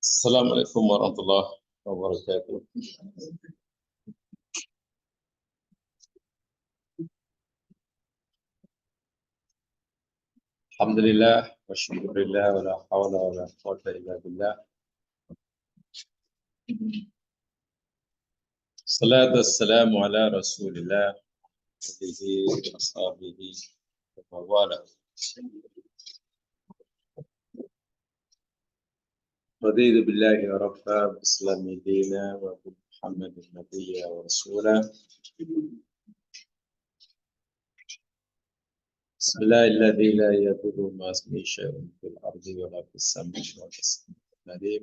Assalamualaikum warahmatullahi wabarakatuh. Alhamdulillah wa syukurillah wa la hawla wa la quwwata illa billah. Salatu wassalamu ala Rasulillah wa alihi wa ashabihi wa wala. Raditu billahi rabba bislami dina wa bi Muhammadin nabiyya wa rasula. Bismillahilladzi la yadurru ma ismihi syai'un fil ardi wa la fis samai wa tasbih.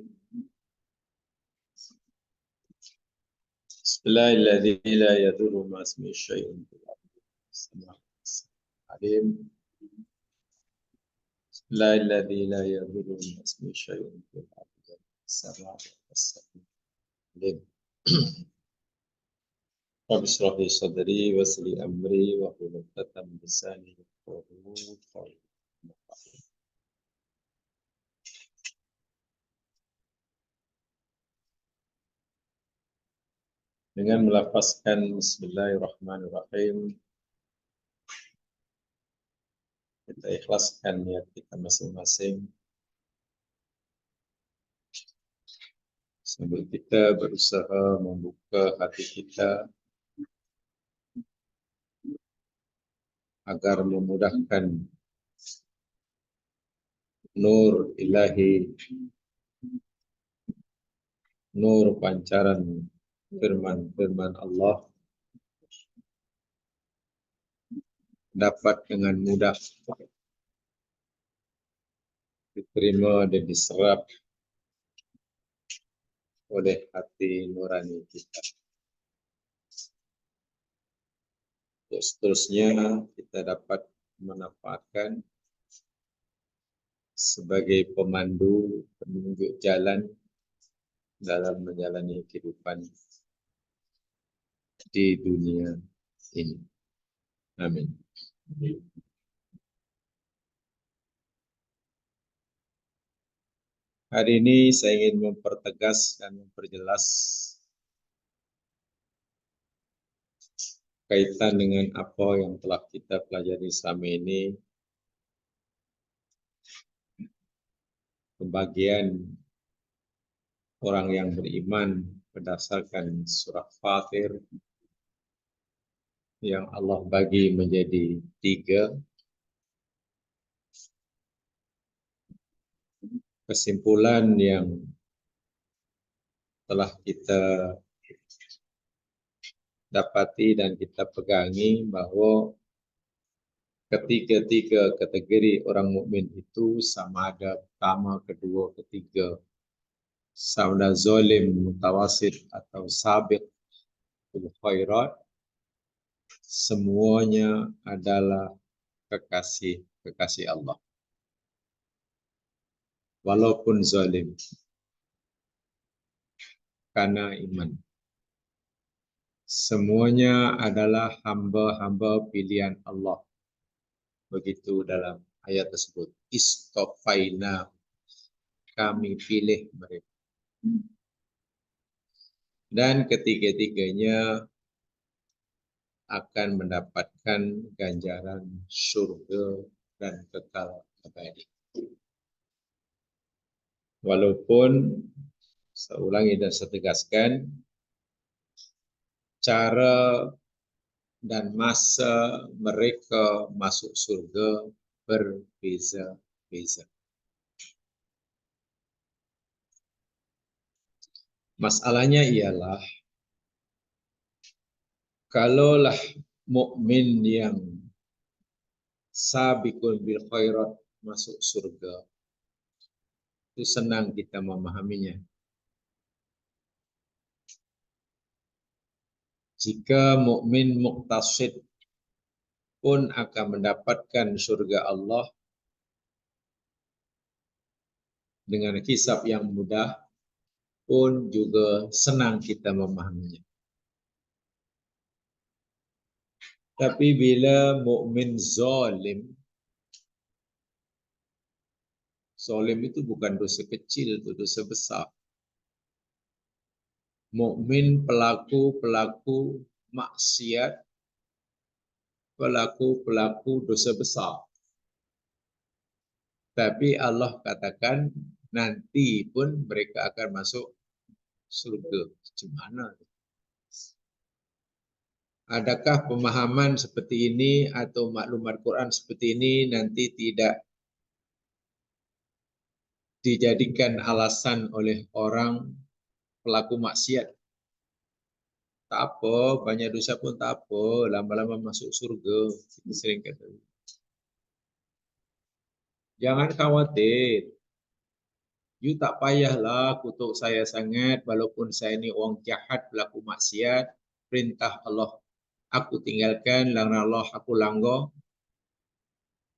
Bismillahilladzi la yadurru ma ismihi syai'un fil ardi wa la fis samai wa tasbih. Bismillahilladzi la yadurru ma ismihi syai'un fil ardi wa la fis samai wa tasbih. Rabbi shrah li sadri wa yassir li amri wa hlul 'uqdatam min lisani yafqahu qawli. Dengan melafazkan Bismillahirrahmanirrahim, kita ikhlaskan niat kita masing-masing sambil kita berusaha membuka hati kita agar memudahkan nur ilahi, nur pancaran firman Allah dapat dengan mudah diterima dan diserap oleh hati nurani kita. Terus seterusnya kita dapat memanfaatkan sebagai pemandu, penunjuk jalan dalam menjalani kehidupan di dunia ini. Amin. Hari ini saya ingin mempertegas dan memperjelas kaitan dengan apa yang telah kita pelajari selama ini, pembagian orang yang beriman berdasarkan surah Fatir yang Allah bagi menjadi 3. Kesimpulan yang telah kita dapati dan kita pegangi bahwa ketiga-tiga kategori orang mukmin itu sama ada pertama, kedua, ketiga, sama ada zalim, mutawasid atau sabiq bil khairat, semuanya adalah kekasih Allah. Walaupun zalim karena iman. Semuanya adalah hamba-hamba pilihan Allah. Begitu dalam ayat tersebut. Istofaina, kami pilih mereka. Dan ketiga-tiganya akan mendapatkan ganjaran surga dan kekal abadi. Walaupun, saya ulangi dan saya tegaskan, cara dan masa mereka masuk surga berbeza-beza. Masalahnya ialah, kalaulah mukmin yang sabiqun bil khairat masuk surga, itu senang kita memahaminya. Jika mukmin muqtasid pun akan mendapatkan surga Allah dengan hisab yang mudah, pun juga senang kita memahaminya. Tapi bila mukmin zalim, Zalim itu bukan dosa kecil, itu dosa besar. Mukmin pelaku-pelaku maksiat, pelaku-pelaku dosa besar. Tapi Allah katakan nanti pun mereka akan masuk surga. Gimana? Adakah pemahaman seperti ini atau maklumat Quran seperti ini nanti tidak dijadikan alasan oleh orang pelaku maksiat? Tak apa, banyak dosa pun tak apa, lama-lama masuk surga. Kita sering kata. Jangan khawatir. You tak payahlah kutuk saya sangat walaupun saya ni orang jahat pelaku maksiat. Perintah Allah aku tinggalkan, larang Allah aku langgar.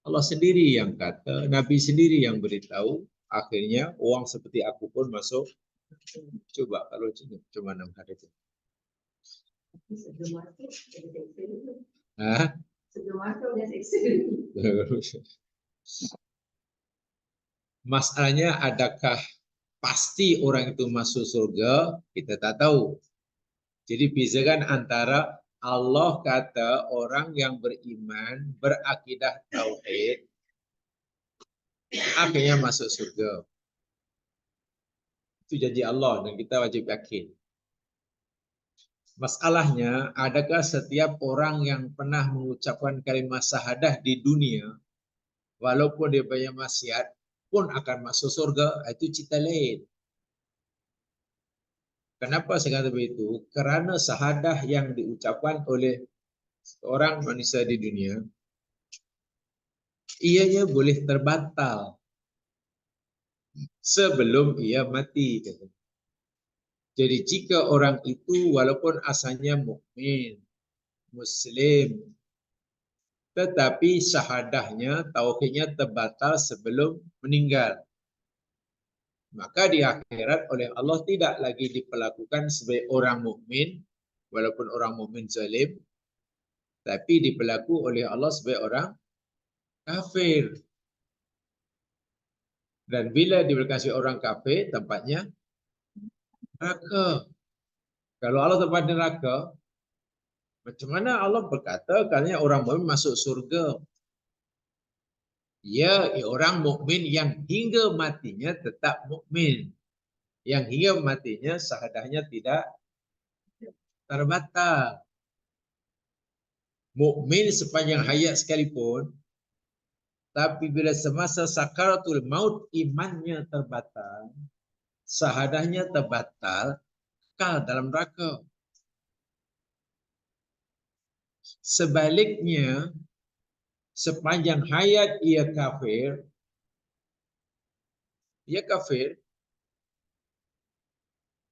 Allah sendiri yang kata, Nabi sendiri yang beritahu. Akhirnya orang seperti aku pun masuk. Coba kalau cuma 6 hari itu. Hah? Masalahnya adakah pasti orang itu masuk surga? Kita tak tahu. Jadi bezakan antara Allah kata orang yang beriman, berakidah tauhid, akhirnya masuk surga. Itu janji Allah dan kita wajib yakin. Masalahnya, adakah setiap orang yang pernah mengucapkan kalimat syahadah di dunia, walaupun dia banyak maksiat, pun akan masuk surga? Itu cerita lain. Kenapa saya kata begitu? Kerana syahadah yang diucapkan oleh seorang manusia di dunia, ianya boleh terbatal sebelum ia mati. Jadi jika orang itu walaupun asalnya mukmin, muslim, tetapi syahadahnya, tauhidnya terbatal sebelum meninggal, maka di akhirat oleh Allah tidak lagi diperlakukan sebagai orang mukmin, walaupun orang mukmin zalim, tapi diperlaku oleh Allah sebagai orang kafir. Dan bila diberkasi orang kafir, tempatnya neraka. Kalau Allah tempat neraka, macam mana Allah berkata katanya orang mukmin masuk surga? Ya, orang mukmin yang hingga matinya tetap mukmin. Yang hingga matinya syahadahnya tidak terbatal. Mukmin sepanjang hayat sekalipun, tapi bila semasa sakaratul maut imannya terbatal, syahadahnya terbatal, kekal dalam neraka. Sebaliknya, sepanjang hayat ia kafir,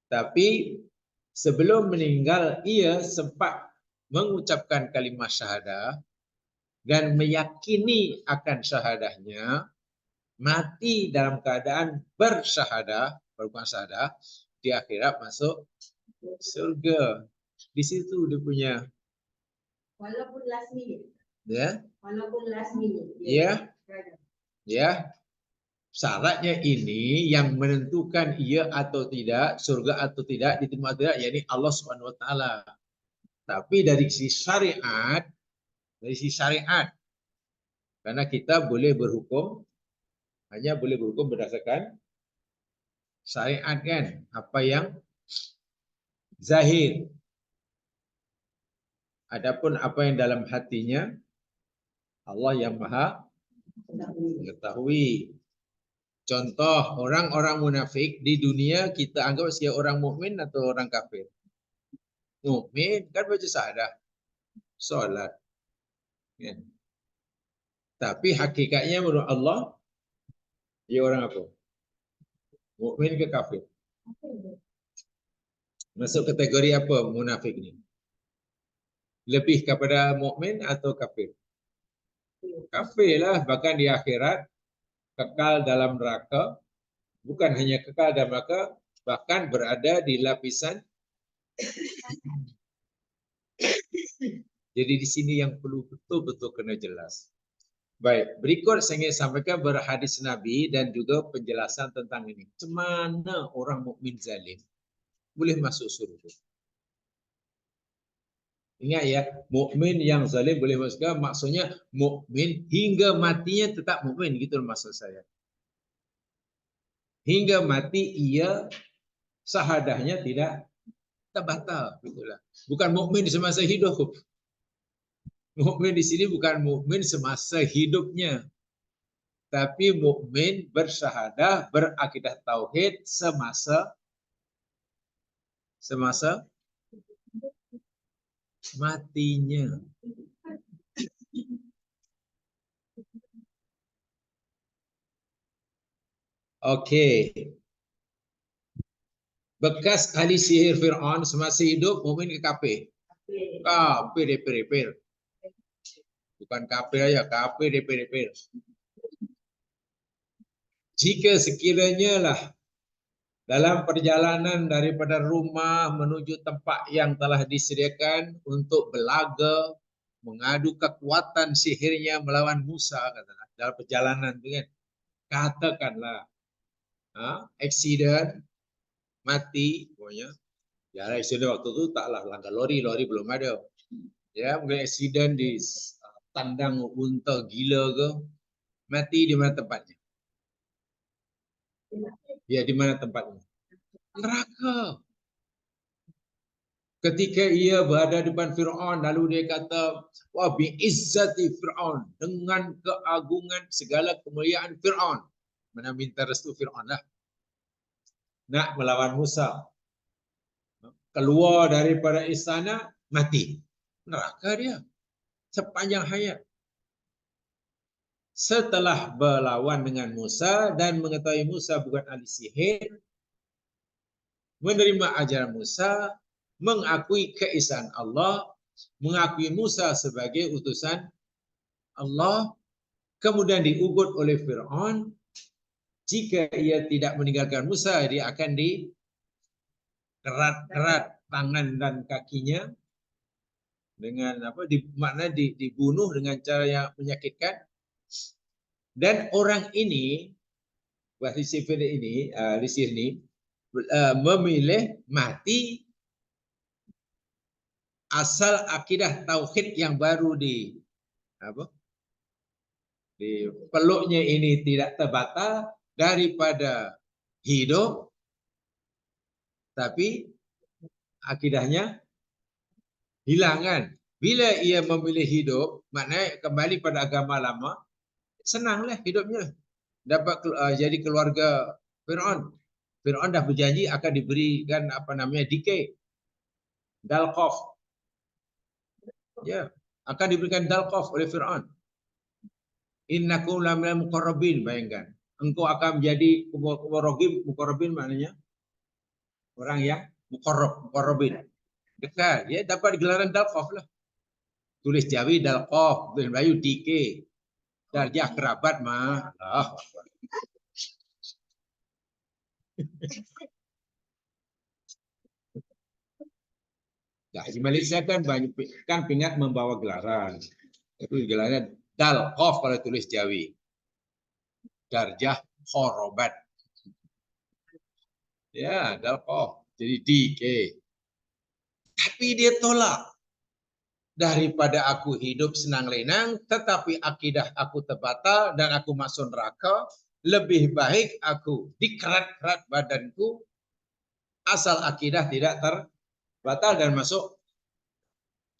tapi sebelum meninggal ia sempat mengucapkan kalimat syahadah dan meyakini akan syahadahnya, mati dalam keadaan bersyahadah, berbuat syahadah, di akhirat masuk surga. Di situ dia punya. Walaupun last minute. Ya. Walaupun last minute. Ya. Ya. Syaratnya ini yang menentukan ia atau tidak, surga atau tidak, diterima atau tidak, yakni Allah Subhanahu Wa Taala. Tapi dari sisi syariat, karena kita boleh berhukum, hanya boleh berhukum berdasarkan syariat kan, apa yang zahir. Adapun apa yang dalam hatinya, Allah yang Maha mengetahui. Contoh, orang-orang munafik di dunia kita anggap sebagai orang mukmin atau orang kafir. Mukmin kan baca syahadah, solat. Ya. Tapi hakikatnya menurut Allah, dia orang apa? Mukmin ke kafir? Masuk kategori apa munafik ni? Lebih kepada mukmin atau kafir? Kafir lah, bahkan di akhirat kekal dalam neraka. Bukan hanya kekal dalam neraka, bahkan berada di lapisan. Jadi di sini yang perlu betul-betul kena jelas. Baik, berikut saya ingin sampaikan berhadis Nabi dan juga penjelasan tentang ini. Cemana orang mukmin zalim boleh masuk surga? Ingat ya, mukmin yang zalim boleh masuk surga, maksudnya mukmin hingga matinya tetap mukmin, gitu maksud saya. Hingga mati ia sahadahnya tidak terbatal, gitulah. Bukan mukmin semasa hidup. Mukmin di sini bukan mukmin semasa hidupnya, tapi mukmin bersyahadah, berakidah tauhid semasa matinya. Oke. Bekas ahli sihir Fir'aun semasa hidup mukmin ke kafir? Kafir depir. Bukan kafir aja, kafir depir. Jika sekiranya lah dalam perjalanan daripada rumah menuju tempat yang telah disediakan untuk belaga, mengadu kekuatan sihirnya melawan Musa, katakanlah, dalam perjalanan itu kan, katakanlah accident, mati, pokoknya. Ya, accident waktu itu taklah langgar lori belum ada. Ya, mungkin accident di tandang unta gila ke, mati di mana tempatnya? Ya, di mana tempatnya? Neraka. Ketika ia berada di depan Fir'aun, lalu dia kata, wah bi'izzati Fir'aun, dengan keagungan segala kemuliaan Fir'aun. Mana minta restu Fir'aun lah. Nak melawan Musa. Keluar daripada istana, mati. Neraka dia. Sepanjang hayat. Setelah berlawan dengan Musa dan mengetahui Musa bukan ahli sihir, menerima ajaran Musa, mengakui keesaan Allah, mengakui Musa sebagai utusan Allah, kemudian diugut oleh Fir'aun. Jika ia tidak meninggalkan Musa, dia akan dikerat-kerat tangan dan kakinya dengan makna dibunuh dengan cara yang menyakitkan. Dan orang ini, ahli sihir ini memilih mati asal akidah tauhid yang baru di peluknya ini tidak terbatal daripada hidup, tapi akidahnya hilang kan. Bila ia memilih hidup, maknanya kembali pada agama lama, senanglah hidupnya. Dapat jadi keluarga Fir'aun. Fir'aun dah berjanji akan diberikan dikey, dalqaf. Ya, akan diberikan dalqaf oleh Fir'aun. Innakum laminal muqarrabin, bayangkan. Engkau akan menjadi muqarrabin maknanya orang yang muqarrabin. Dekat, ya dapat gelaran dalqaf lah. Tulis Jawi dalqaf, tulis Melayu dikey. Darjah kerabat mah. Nah, di Malaysia kan banyak kan pingat membawa gelaran. Itu gelarannya dalqaf kalau tulis Jawi. Darjah khorobat. Ya, dalqaf. Jadi dikey. Tapi dia tolak. Daripada aku hidup senang lenang, tetapi akidah aku terbatal dan aku masuk neraka, lebih baik aku dikerat-kerat badanku, asal akidah tidak terbatal dan masuk.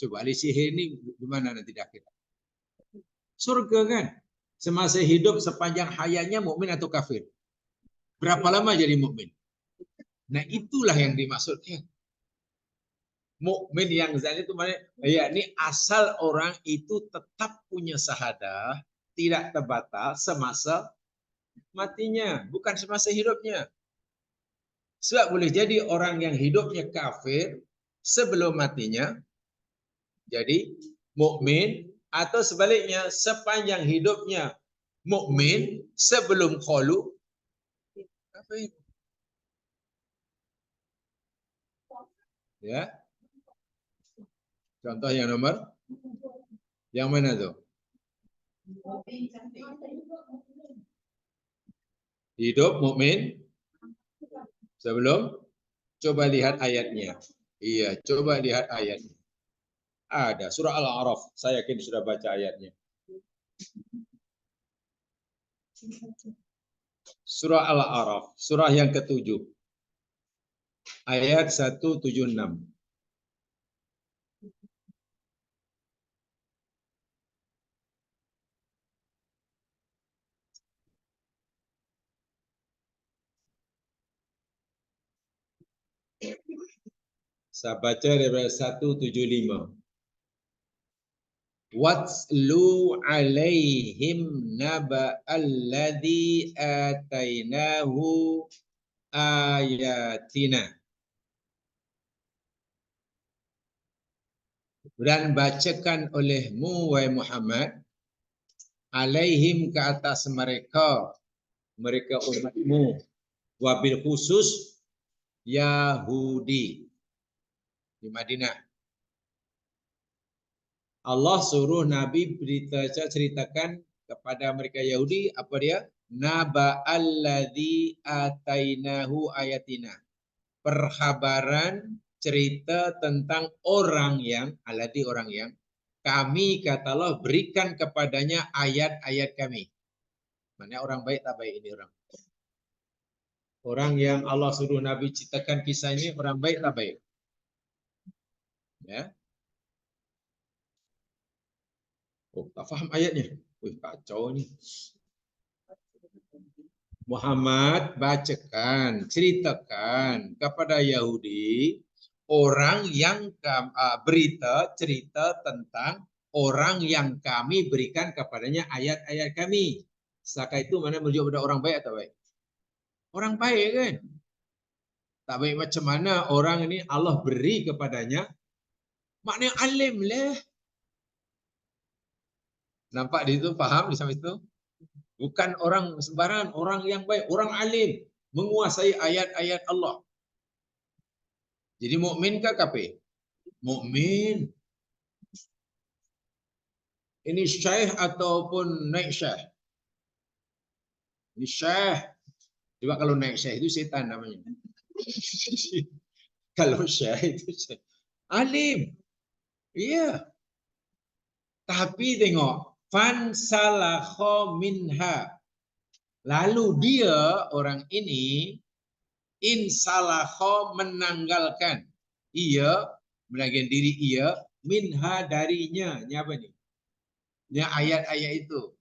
Coba ahli sihir ini di mana nanti di akhirat? Surga kan? Semasa hidup sepanjang hayatnya mukmin atau kafir? Berapa lama jadi mukmin? Nah, itulah yang dimaksudkan. Mukmin yang zalim itu maknanya yakni asal orang itu tetap punya syahadah, tidak terbatal semasa matinya, bukan semasa hidupnya. Sebab boleh jadi orang yang hidupnya kafir sebelum matinya jadi mukmin, atau sebaliknya sepanjang hidupnya mukmin sebelum qalu kafir. Ya. Contoh yang mana tuh? Hidup mukmin sebelum, coba lihat ayatnya. Iya, coba lihat ayatnya. Ada surah Al-A'raf. Saya yakin sudah baca ayatnya. Surah Al-A'raf, surah yang ke-7. Ayat 176. Saya baca daripada 175. Watslu alaihim naba alladhi atainahu ayatina. Dan bacakan olehmu, wahai Muhammad, alaihim, ke atas mereka, mereka umatmu, wabil khusus Yahudi di Madinah. Allah suruh Nabi ceritakan kepada mereka Yahudi, apa dia? Naba alladzi atainahu ayatina. Perhabaran, cerita tentang orang yang, alladzi, orang yang kami, kata Allah, berikan kepadanya ayat-ayat kami. Mana orang baik tak baik ini orang? Orang yang Allah suruh Nabi ceritakan kisah ini orang baik tak baik? Ya. Oh, tak faham ayatnya. Wih, kacau ni. Muhammad bacakan, ceritakan kepada Yahudi orang yang berita, cerita tentang orang yang kami berikan kepadanya ayat-ayat kami. Saka itu mana merujuk pada orang baik atau baik? Orang baik kan? Tak baik macam mana orang ini Allah beri kepadanya, maknanya alim lah. Nampak di situ, faham di sampai situ? Bukan orang sembarangan, orang yang baik, orang alim, menguasai ayat-ayat Allah. Jadi mukmin ke kafir? Mukmin. Ini syekh ataupun naik syekh? Ini syekh. Coba kalau naik syekh itu setan namanya. Kalau syekh itu syekh. Alim. Iya. Tapi tengok, fansalakha minha. Lalu dia, orang ini, insalakha, menanggalkan. Ia, melarikan diri ia, minha, darinya. Ini apa ni? Ini ayat-ayat itu.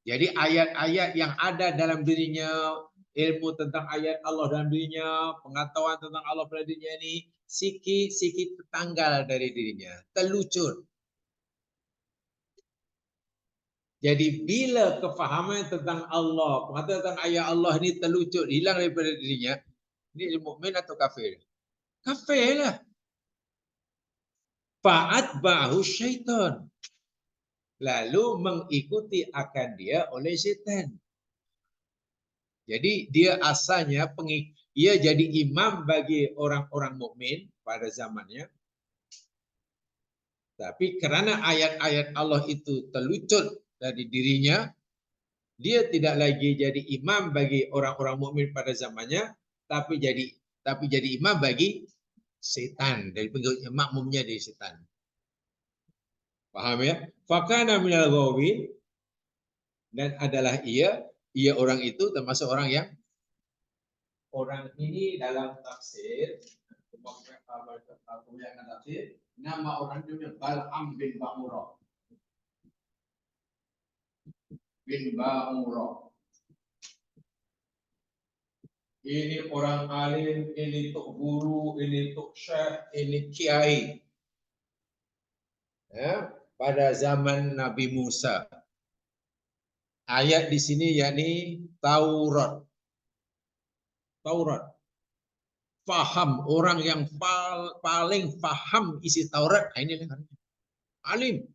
Jadi ayat-ayat yang ada dalam dirinya, ilmu tentang ayat Allah dalam dirinya, pengetahuan tentang Allah pada dirinya ini, sikit-sikit tertanggal dari dirinya, terlucut. Jadi bila kefahaman tentang Allah, pengetahuan tentang ayat Allah ini terlucut, hilang daripada dirinya, ini mukmin atau kafir? Kafir lah. Fa'atba'hu syaitan. Lalu mengikuti akan dia oleh syaitan. Jadi dia asalnya ia jadi imam bagi orang-orang mukmin pada zamannya. Tapi kerana ayat-ayat Allah itu terlucut dari dirinya, dia tidak lagi jadi imam bagi orang-orang mukmin pada zamannya, tapi jadi imam bagi setan, dari pengikutnya, makmumnya dari setan. Paham ya? Fakana minal ghawin, dan adalah ia orang itu termasuk orang yang, orang ini dalam tafsir, kebanyakan tafsir, nama orang itu Bal'am bin Ba'urah. Ini orang alim, ini tok guru, ini tok syekh, ini kiai. Ya, pada zaman Nabi Musa. Ayat di sini yakni Taurat. Taurat. Faham, orang yang paling faham isi Taurat, ini alim.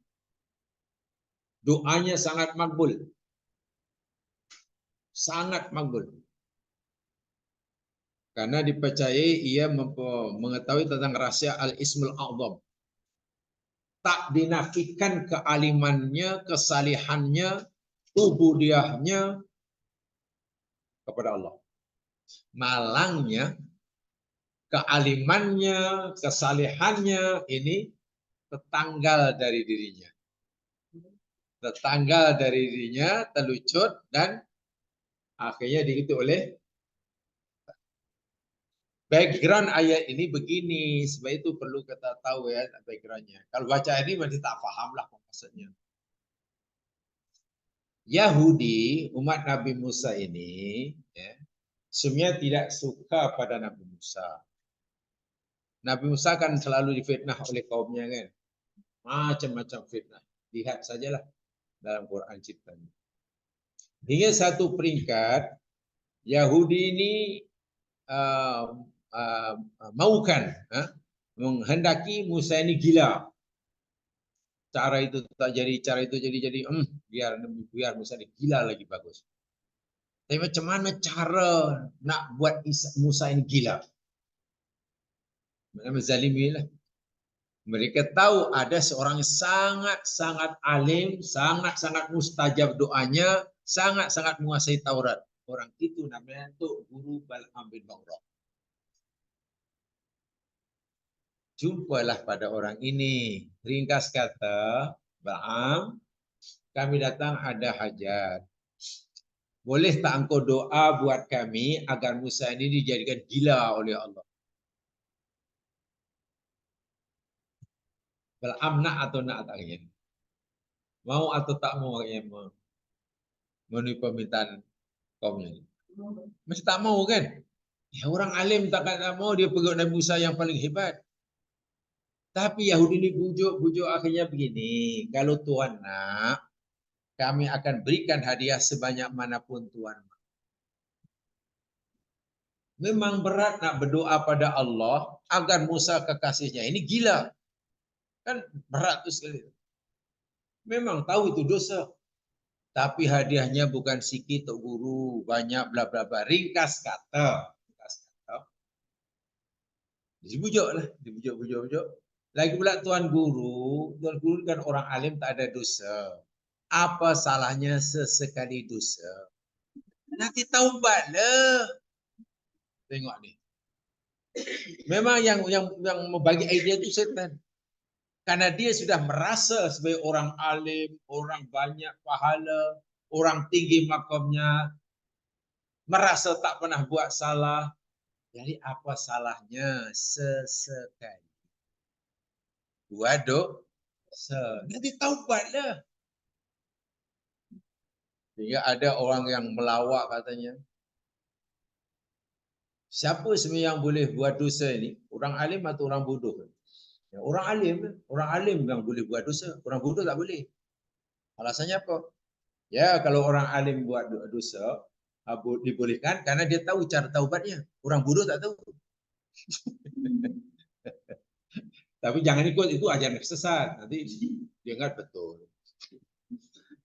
Doanya sangat makbul. Sangat makbul. Karena dipercayai ia mengetahui tentang rahasia Al-Ismul A'zam. tak dinafikan kealimannya, kesalihannya, ubudiahnya kepada Allah. Malangnya, kealimannya, kesalihannya ini tertanggal dari dirinya. Tertanggal dari dirinya, terlucut, dan akhirnya diikuti oleh background ayat ini begini. Sebab itu perlu kita tahu ya backgroundnya. Kalau baca ini masih tak paham lah maksudnya. Yahudi, umat Nabi Musa ini, ya, sebenarnya tidak suka pada Nabi Musa. Nabi Musa kan selalu difitnah oleh kaumnya kan. Macam-macam fitnah. Lihat sajalah dalam Quran ciptanya. Hingga satu peringkat, Yahudi ini maukan, menghendaki Musa ini gila. Cara itu tak jadi, cara itu jadi, biar Musa ini gila lagi bagus. Tapi macam mana cara nak buat Musa ini gila? Mereka menzalimi lah. Mereka tahu ada seorang yang sangat-sangat alim, sangat-sangat mustajab doanya, sangat-sangat menguasai Taurat. Orang itu namanya Tuk Guru Bal'am bin Ba'urah. Jumpalah pada orang ini. Ringkas kata, Bal'am, kami datang ada hajat. Boleh tak engkau doa buat kami agar Musa ini dijadikan gila oleh Allah? Bal'am nak atau nak tak ingin? Mau atau tak mau memenuhi permintaan kaumnya? Mesti tak mau kan? Ya, orang alim takkan tak mau dia pergi Nabi Musa yang paling hebat. Tapi Yahudi ini bujuk akhirnya begini. Kalau Tuhan nak, kami akan berikan hadiah sebanyak manapun Tuhan. Memang berat nak berdoa pada Allah agar Musa kekasihnya ini gila. Kan berat tu sekali. Memang tahu itu dosa. Tapi hadiahnya bukan sikit Tok Guru, banyak bla bla bla. Ringkas kata. Dibujuk lah, dibujuk. Lagi pula Tuan Guru kan orang alim tak ada dosa. Apa salahnya sesekali dosa? Nanti taubat lah. Tengok ni. Memang yang membagi idea itu setan. Karena dia sudah merasa sebagai orang alim, orang banyak pahala, orang tinggi makamnya, merasa tak pernah buat salah. Jadi apa salahnya sesekali? Waduh, nanti taubatlah. Sehingga ada orang yang melawak katanya. Siapa sebenarnya yang boleh buat dosa ini? Orang alim atau orang bodoh? Ya, orang alim yang boleh buat dosa. Orang bodoh tak boleh. Alasannya apa? Ya, kalau orang alim buat dosa, dibolehkan karena dia tahu cara taubatnya. Orang bodoh tak tahu. Tapi jangan ikut, itu ajaran sesat. Nanti dengar betul.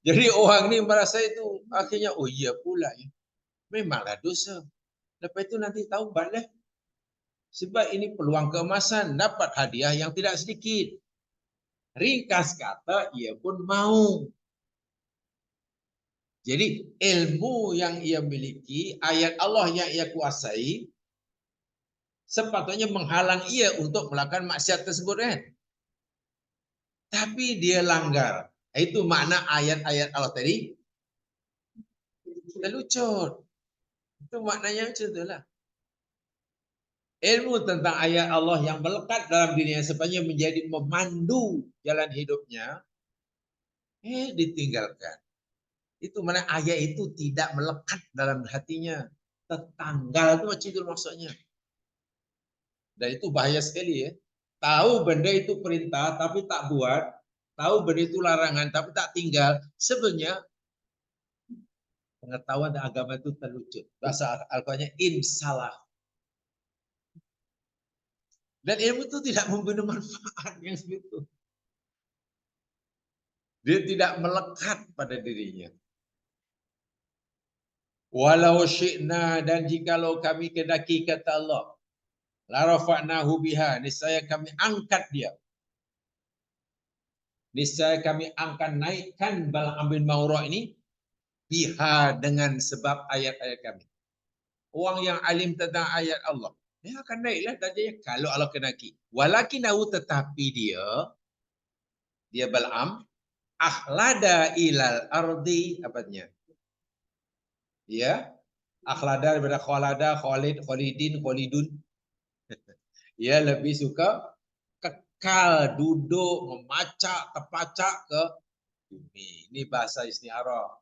Jadi orang ni merasa itu akhirnya, oh iya pula ya. Memanglah dosa. Lepas itu nanti taubatlah. Sebab ini peluang keemasan, dapat hadiah yang tidak sedikit. Ringkas kata, ia pun mau. Jadi ilmu yang ia miliki, ayat Allah yang ia kuasai, sepatutnya menghalang ia untuk melakukan maksiat tersebut kan. Tapi dia langgar. Itu makna ayat-ayat Allah tadi. Terlucut. Itu maknanya macam itulah. Ilmu tentang ayat Allah yang melekat dalam dirinya sepanjang menjadi memandu jalan hidupnya, ditinggalkan. Itu mana ayat itu tidak melekat dalam hatinya. Tertanggal itu macam itu maksudnya. Dan itu bahaya sekali ya. Tahu benda itu perintah tapi tak buat. Tahu benda itu larangan tapi tak tinggal. Sebenarnya pengetahuan dan agama itu terlucut. Bahasa Al-Qurannya insalah. Dan ilmu itu tidak memberi manfaat yang segitu. Dia tidak melekat pada dirinya. Walau syi'na, dan jikalau kami kedaki kata Allah, la rafa'nahu biha, niscaya kami angkat dia. niscaya kami akan naikkan Bal'am bin Ba'urah ini biha dengan sebab ayat-ayat kami. Orang yang alim tentang ayat Allah, dia akan naiklah darjahnya kalau Allah kenaki. Walakinahu, tetapi dia Bal'am akhlada ilal ardi, apanya? Ya, akhlada daripada khalada, khalid, khalidin, khalidun. Ia lebih suka kekal duduk memacak terpacak ke bumi. Ini bahasa istiarah.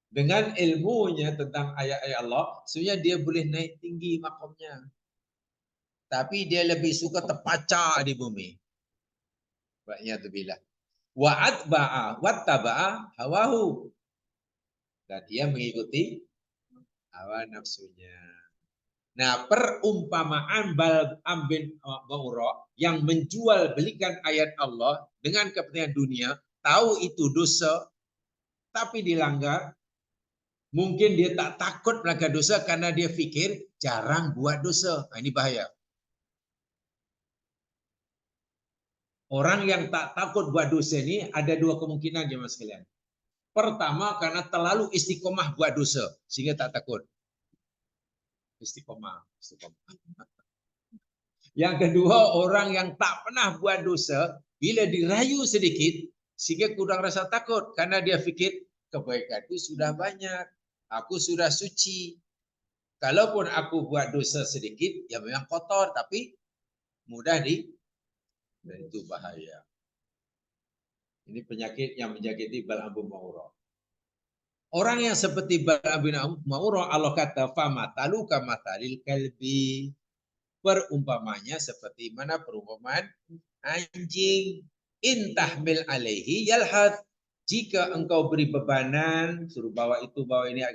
Dengan ilmunya tentang ayat-ayat Allah, sebenarnya dia boleh naik tinggi makamnya. Tapi dia lebih suka terpacak di bumi. Banyak tu bila. Wa'atba'a wattaba'a hawahu. Dan dia mengikuti hawa nafsunya. Nah, perumpamaan Bal'am bin Ba'urah yang menjual belikan ayat Allah dengan kepentingan dunia, tahu itu dosa, tapi dilanggar. Mungkin dia tak takut melakukan dosa karena dia fikir jarang buat dosa. Ini bahaya. Orang yang tak takut buat dosa ini ada dua kemungkinan, jemaah sekalian. Pertama, karena terlalu istiqomah buat dosa sehingga tak takut. Istiqomah. Yang kedua, orang yang tak pernah buat dosa, bila dirayu sedikit sehingga kurang rasa takut karena dia fikir kebaikan itu sudah banyak. Aku sudah suci. Kalaupun aku buat dosa sedikit, ya memang kotor, tapi mudah dan itu bahaya. Ini penyakit yang menyakiti Bal'am bin Ba'urah. Orang yang seperti Bal'am bin Ba'urah, Allah kata, famatalu kamatalil kalbi. Perumpamanya seperti mana perumpamaan anjing. Intahmil alaihi yalhad. Jika engkau beri bebanan, suruh bawa itu, bawa ini,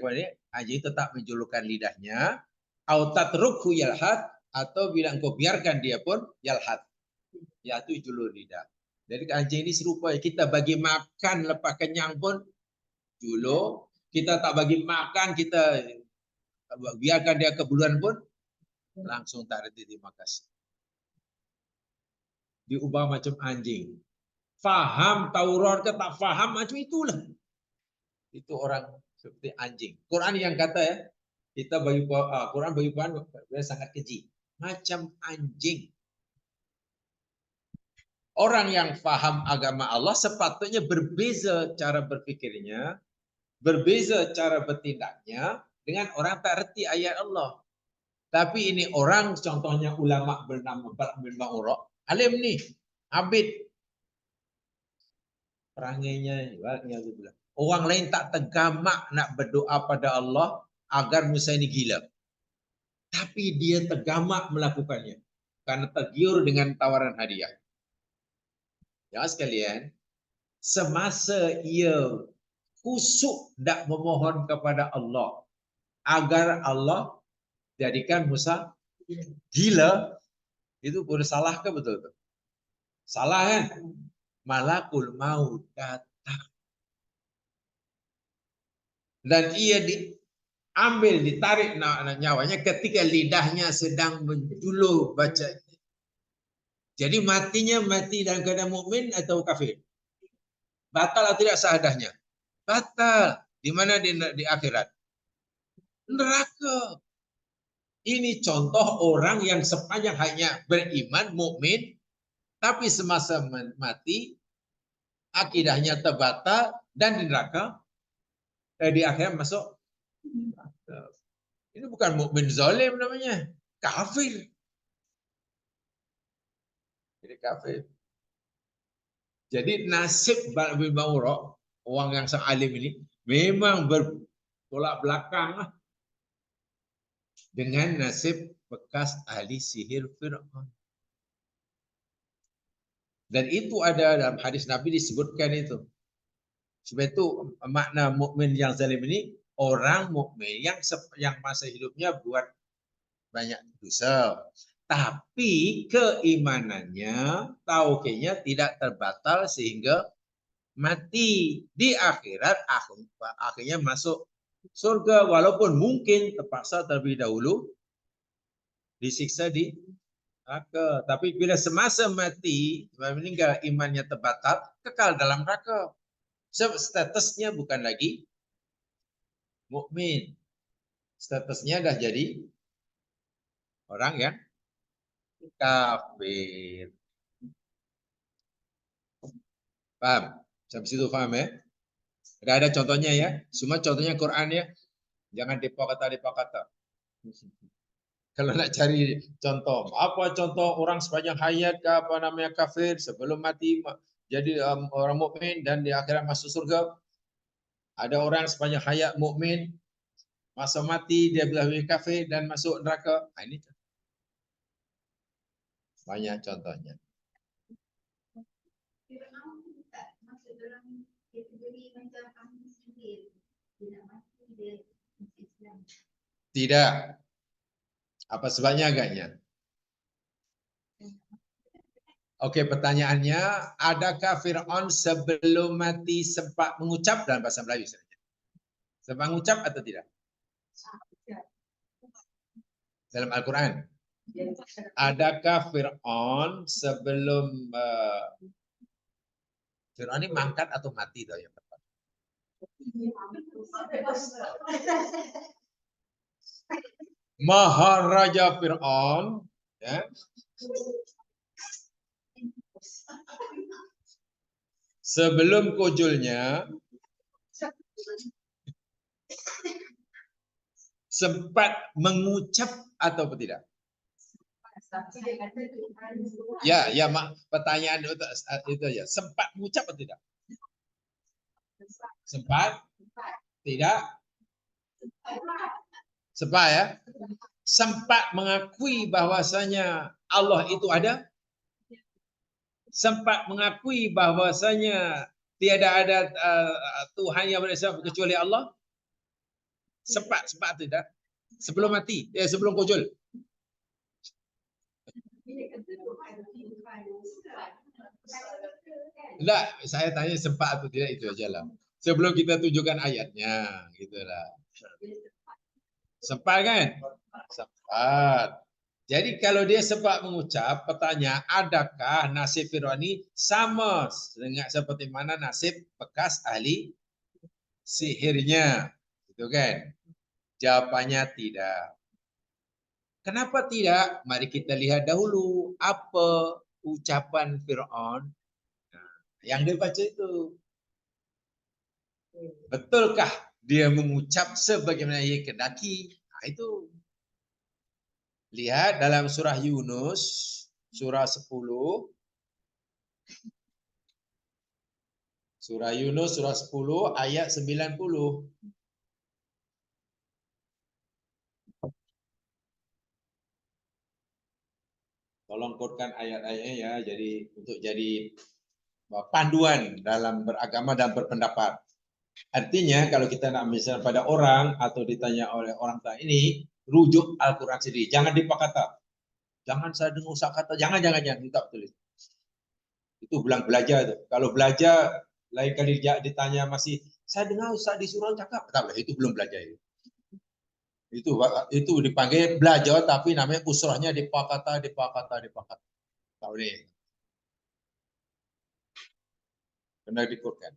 anjing tetap menjulurkan lidahnya. Au tatrukhu yalhad, atau bila engkau biarkan dia pun yalhad, yaitu julur lidah. Jadi anjing ini serupa, kita bagi makan lepas kenyang pun julur, kita tak bagi makan, kita biarkan dia keburuan pun langsung tak reti terima kasih. Diubah macam anjing. Faham Taurat ke tak faham macam itulah. Itu orang seperti anjing. Quran yang kata ya, kita bagi Quran bagi Quran sangat keji. Macam anjing. Orang yang faham agama Allah sepatutnya berbeza cara berfikirnya, berbeza cara bertindaknya dengan orang tak reti ayat Allah. Tapi ini orang, contohnya ulama bernama Bal'am bin Ba'urah, alim ni, abid. Perangainya, orang lain tak tergamak nak berdoa pada Allah agar Musa ini gila. Tapi dia tergamak melakukannya karena tergiur dengan tawaran hadiah. Ya sekalian, semasa ia kusuk nak memohon kepada Allah agar Allah jadikan Musa gila, itu boleh salah ke betul? Salah kan? Malakul maut datang. Dan ia diambil, ditarik nyawanya ketika lidahnya sedang menjulur baca. Jadi matinya mati dalam keadaan mukmin atau kafir? Batal atau tidak syahadahnya? Batal. Di mana di akhirat? Neraka. Ini contoh orang yang sepanjang hayatnya beriman, mukmin, tapi semasa mati akidahnya terbatal dan di neraka, di akhirat masuk neraka. Ini bukan mukmin zalim namanya, kafir. Jadi kafir. Jadi nasib Bal'am bin Ba'urah, orang yang sealim ini, memang bertolak belakang lah dengan nasib bekas ahli sihir Fir'aun. Dan itu ada dalam hadis Nabi disebutkan itu. Sebab itu makna mukmin yang zalim ini orang mukmin yang masa hidupnya buat banyak dosa, tapi keimanannya, tauhidnya tidak terbatal sehingga mati di akhirat akhirnya masuk surga, walaupun mungkin terpaksa terlebih dahulu disiksa di neraka. Tapi bila semasa mati, meninggal imannya terbatal, kekal dalam neraka. Sebab statusnya bukan lagi mukmin. Statusnya dah jadi orang yang kafir. Paham? Sampai situ paham ya? Ada contohnya ya. Semua contohnya Quran ya. Jangan depa kata. Kalau nak cari contoh, apa contoh orang sepanjang hayat ke apa namanya kafir sebelum mati jadi orang mukmin dan di akhirat masuk surga. Ada orang sepanjang hayat mukmin, masa mati dia bila kafir dan masuk neraka. Ini banyak contohnya. Masuk dalam kategori macam ahli sihir. Dia nak mati dia Islam. Tidak. Apa sebabnya agaknya? Okey, pertanyaannya, adakah Fir'aun sebelum mati sempat mengucap dalam bahasa Melayu saja? Sempat mengucap atau tidak? Dalam Al-Quran. Adakah Fir'aun sebelum Fir'aun ini mangkat atau mati tahu yang pertama? Maharaja Fir'aun, ya. Sebelum kujulnya sempat mengucap atau tidak? Ya, pertanyaan itu aja. Sempat mengucap atau tidak? Sempat? Tidak? Sempat ya? Sempat mengakui bahwasanya Allah itu ada? Sempat mengakui bahwasanya tiada ada Tuhan yang beresah kecuali Allah? Sempat tidak? Sebelum mati, sebelum kujul. Enggak, saya tanya sempat atau tidak itu aja lah. Sebelum kita tunjukkan ayatnya, gitulah. Sempat kan? Sempat. Jadi kalau dia sempat mengucap, pertanyaan, adakah nasib Fir'aun ini sama dengan seperti mana nasib bekas ahli sihirnya? Itu kan? Jawabannya tidak. Kenapa tidak? Mari kita lihat dahulu apa ucapan Fir'aun yang dia baca itu. Betulkah dia mengucap sebagaimana ia kendaki? Nah, itu. Lihat dalam surah Yunus, surah 10. Surah Yunus, surah 10, ayat 90. Tolong kodkan ayat-ayatnya ya, jadi untuk jadi panduan dalam beragama dan berpendapat. Artinya kalau kita nak misalnya pada orang atau ditanya oleh orang tua ini, rujuk Al-Quran sendiri. Jangan dipakata. Jangan saya dengar usah kata. Jangan. Tak tulis. Itu bilang belajar tu. Kalau belajar, lain kali ditanya masih, saya dengar usah disuruh cakap. Tak boleh. Itu belum belajar. Itu dipanggil belajar, tapi namanya usrahnya dipakata. Tak boleh. Kena dikurkan.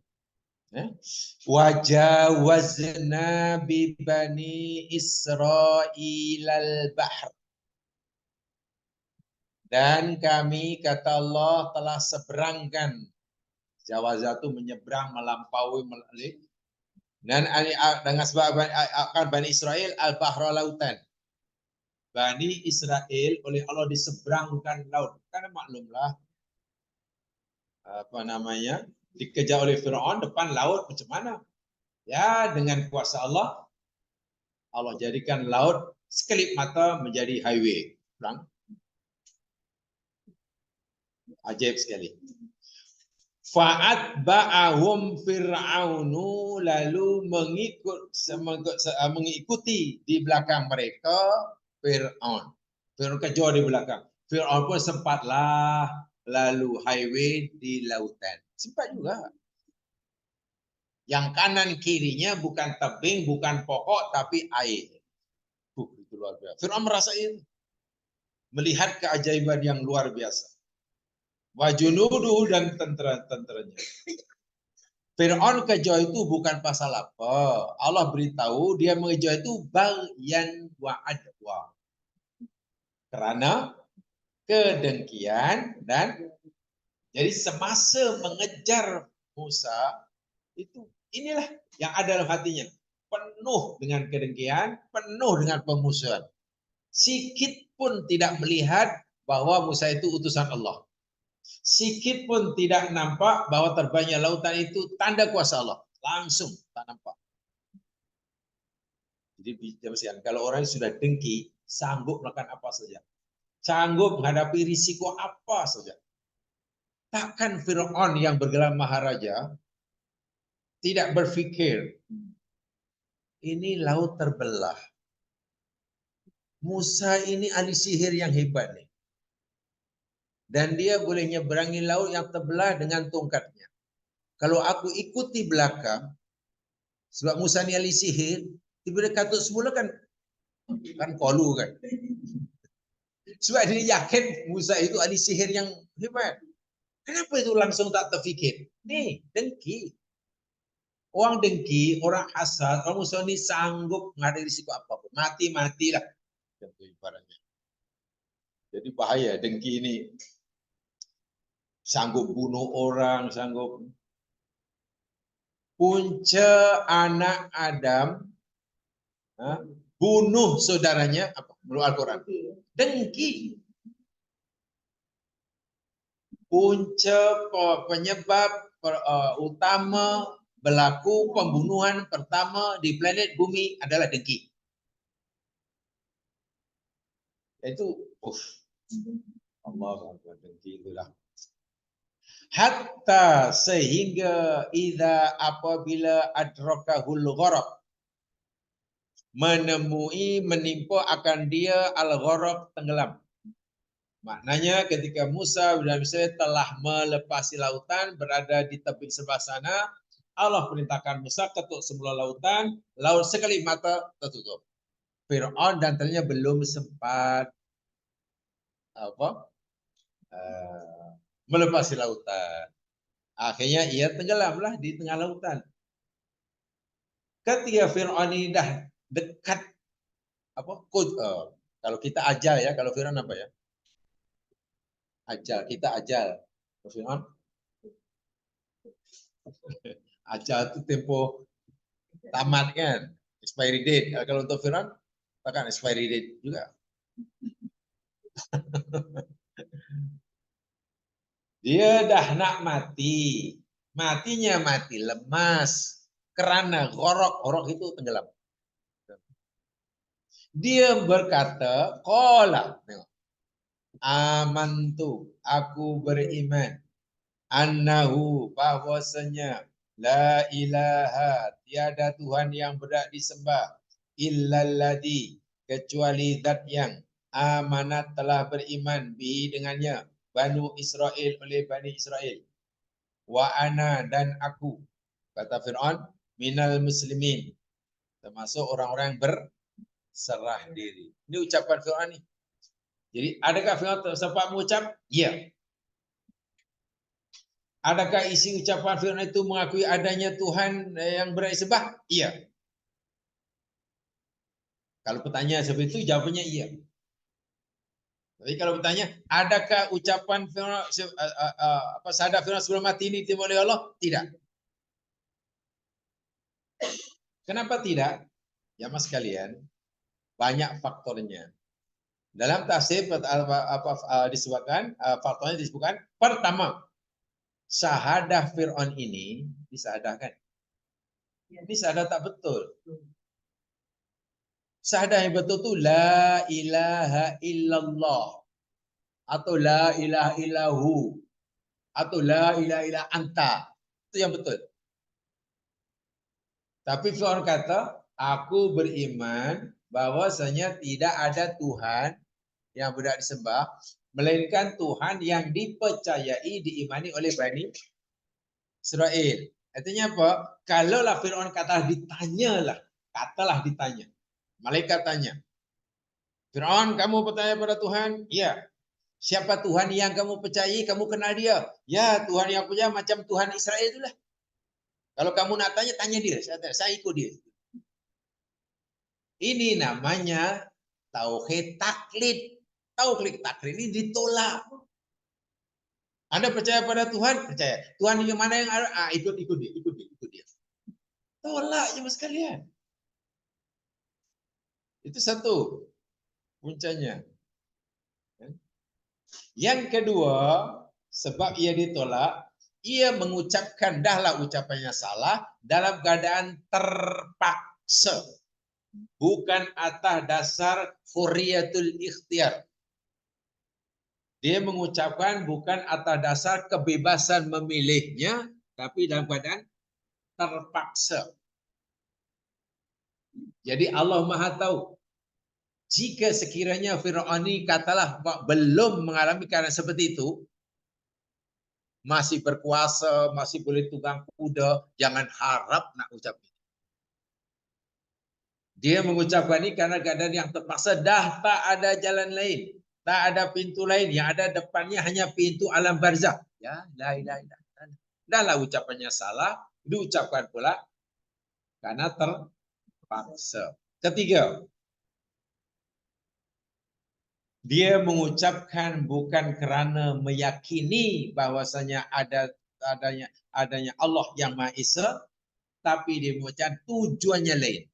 Wajawazna bi bani Israil al-bahr. Dan kami, kata Allah, telah seberangkan. Jawaza itu menyeberang, melampaui, melalui. Dan dengan sebab akan Bani Israel, al-bahra lautan. Bani Israel oleh Allah diseberangkan laut. Karena maklumlah, dikejar oleh Fir'aun depan laut macam mana? Ya, dengan kuasa Allah, Allah jadikan laut sekelip mata menjadi highway. Ajaib sekali. Fa'at ba'ahum Fir'aunu, lalu mengikuti di belakang mereka Fir'aun. Fir'aun kejar di belakang. Fir'aun pun sempatlah lalu highway di lautan. Sempat juga. Yang kanan kirinya bukan tebing, bukan pokok, tapi air. Itu luar biasa. Fir'aun merasa itu. melihat keajaiban yang luar biasa. Wa junuduhu dan tentera-tenteranya. Fir'aun kejoh itu bukan pasal apa. Allah beritahu dia mengejoh itu baghyan wa adwa. Karena kedengkian dan jadi semasa mengejar Musa itu inilah yang ada dalam hatinya. Penuh dengan kedengkian, penuh dengan pemusuhan. Sikit pun tidak melihat bahwa Musa itu utusan Allah. Sikit pun tidak nampak bahwa terbangnya lautan itu tanda kuasa Allah. Langsung tak nampak. Jadi kalau orang sudah dengki, sanggup melakukan apa saja. Sanggup menghadapi risiko apa saja. Takkan Fir'aun yang bergelar maharaja tidak berpikir, ini laut terbelah. Musa ini ahli sihir yang hebat nih. Dan dia boleh nyeberangi laut yang terbelah dengan tongkatnya. Kalau aku ikuti belakang, sebab Musa ni ahli sihir, tiba-tiba katut semula kan kolu kan. Sebab dia yakin Musa itu ahli sihir yang hebat. Kenapa itu langsung tak terfikir? Nih, dengki. Orang dengki, orang hasad, orang musuh ni sanggup menghadapi risiko apapun. Mati-matilah. Jadi bahaya dengki ini. Sanggup bunuh orang, sanggup. Punca anak Adam bunuh saudaranya apa? Menurut Al-Quran. Dengki. Punca penyebab utama berlaku pembunuhan pertama di planet bumi adalah dengki. Itu Allah dengki itulah. Hatta sehingga idza apabila adrakahul gharaq menimpa akan dia al-gharaq tenggelam. Maknanya ketika Musa dan Israel telah melepasi lautan berada di tepi sebelah sana, Allah perintahkan Musa ketuk semula lautan, laut sekali mata tertutup. Fir'aun dan tentunya belum sempat melepasi lautan. Akhirnya ia tenggelamlah di tengah lautan. Ketika Fir'aun ini dah dekat kalau kita ajal ya, kalau Fir'aun apa ya? Ajal, kita ajal. Kalau Fir'aun ajal itu tempo tamat kan, expiry date. Kalau untuk Fir'aun bahkan expiry date juga. Dia dah nak mati. Matinya mati lemas. Kerana gorok itu tenggelam. Dia berkata, qala, amantu, aku beriman, annahu, bahwasanya la ilaha, tiada Tuhan yang berhak disembah, illalladzi, kecuali zat yang amanat telah beriman bihi dengannya, Banu Israel oleh Bani Israel. Wa ana dan aku, kata Fir'aun, minal muslimin, termasuk orang-orang yang berserah diri. Ini ucapan Fir'aun ni. Jadi adakah Fir'aun sempat mengucap? Ya. Adakah isi ucapan Fir'aun itu mengakui adanya Tuhan yang berhak disembah? Iya. Kalau pertanyaan seperti itu, jawabannya iya. Tapi kalau bertanya, adakah ucapan Fir'aun, syahadat Fir'aun sebelum mati ini diterima oleh Allah? Tidak. Kenapa tidak? Ya mas sekalian, banyak faktornya. Dalam tafsir disebutkan, faktornya disebutkan, pertama, syahadah Fir'aun ini disyahadahkan. Ini syahadah tak betul. Syahadah yang betul tu la ilaha illallah atau la ilaha illahu atau la ilaha illa anta. Itu yang betul. Tapi Fir'aun kata, aku beriman bahwasanya tidak ada Tuhan yang berhak disembah, melainkan Tuhan yang dipercayai, diimani oleh Bani Israel. Artinya apa? Kalaulah Fir'aun katalah ditanya. Malaikat tanya. Firaun, kamu percaya pada Tuhan? Ya. Siapa Tuhan yang kamu percayai? Kamu kenal dia? Ya, Tuhan yang punya macam Tuhan Israel itulah. Kalau kamu nak tanya, tanya dia. Saya ikut dia. Ini namanya tauhid taklid. Tauhid taklid ini ditolak. Anda percaya pada Tuhan? Percaya. Tuhan yang mana yang ada? Ikut dia. Tolak cuma sekalian. Itu satu puncanya. Yang kedua, sebab ia ditolak, ia mengucapkan dahlah ucapannya salah dalam keadaan terpaksa. Bukan atas dasar hurriyatul ikhtiar. Dia mengucapkan bukan atas dasar kebebasan memilihnya, tapi dalam keadaan terpaksa. Jadi Allah Maha tahu. Jika sekiranya Firaun ini katalah belum mengalami keadaan seperti itu, masih berkuasa, masih boleh tunggang kuda, jangan harap nak ucap ini. Dia mengucapkan ini karena keadaan yang terpaksa, dah tak ada jalan lain, tak ada pintu lain, yang ada depannya hanya pintu alam barzakh. Ya, la ilaha illallah. Dahlah ucapannya salah, diucapkan pula karena terpaksa. Ketiga, dia mengucapkan bukan kerana meyakini bahwasanya adanya Allah yang Maha Esa, tapi dia mengucapkan tujuannya lain.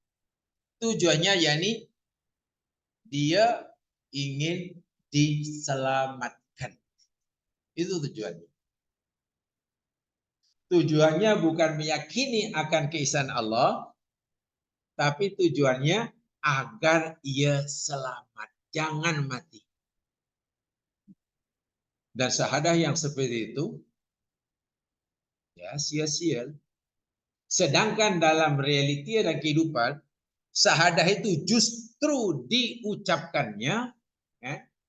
Tujuannya yakni dia ingin diselamatkan. Itu tujuannya. Tujuannya bukan meyakini akan keesaan Allah, tapi tujuannya agar ia selamat, jangan mati. Dan syahadah yang seperti itu ya sia-sia. Sedangkan dalam realiti dan kehidupan, syahadah itu justru diucapkannya,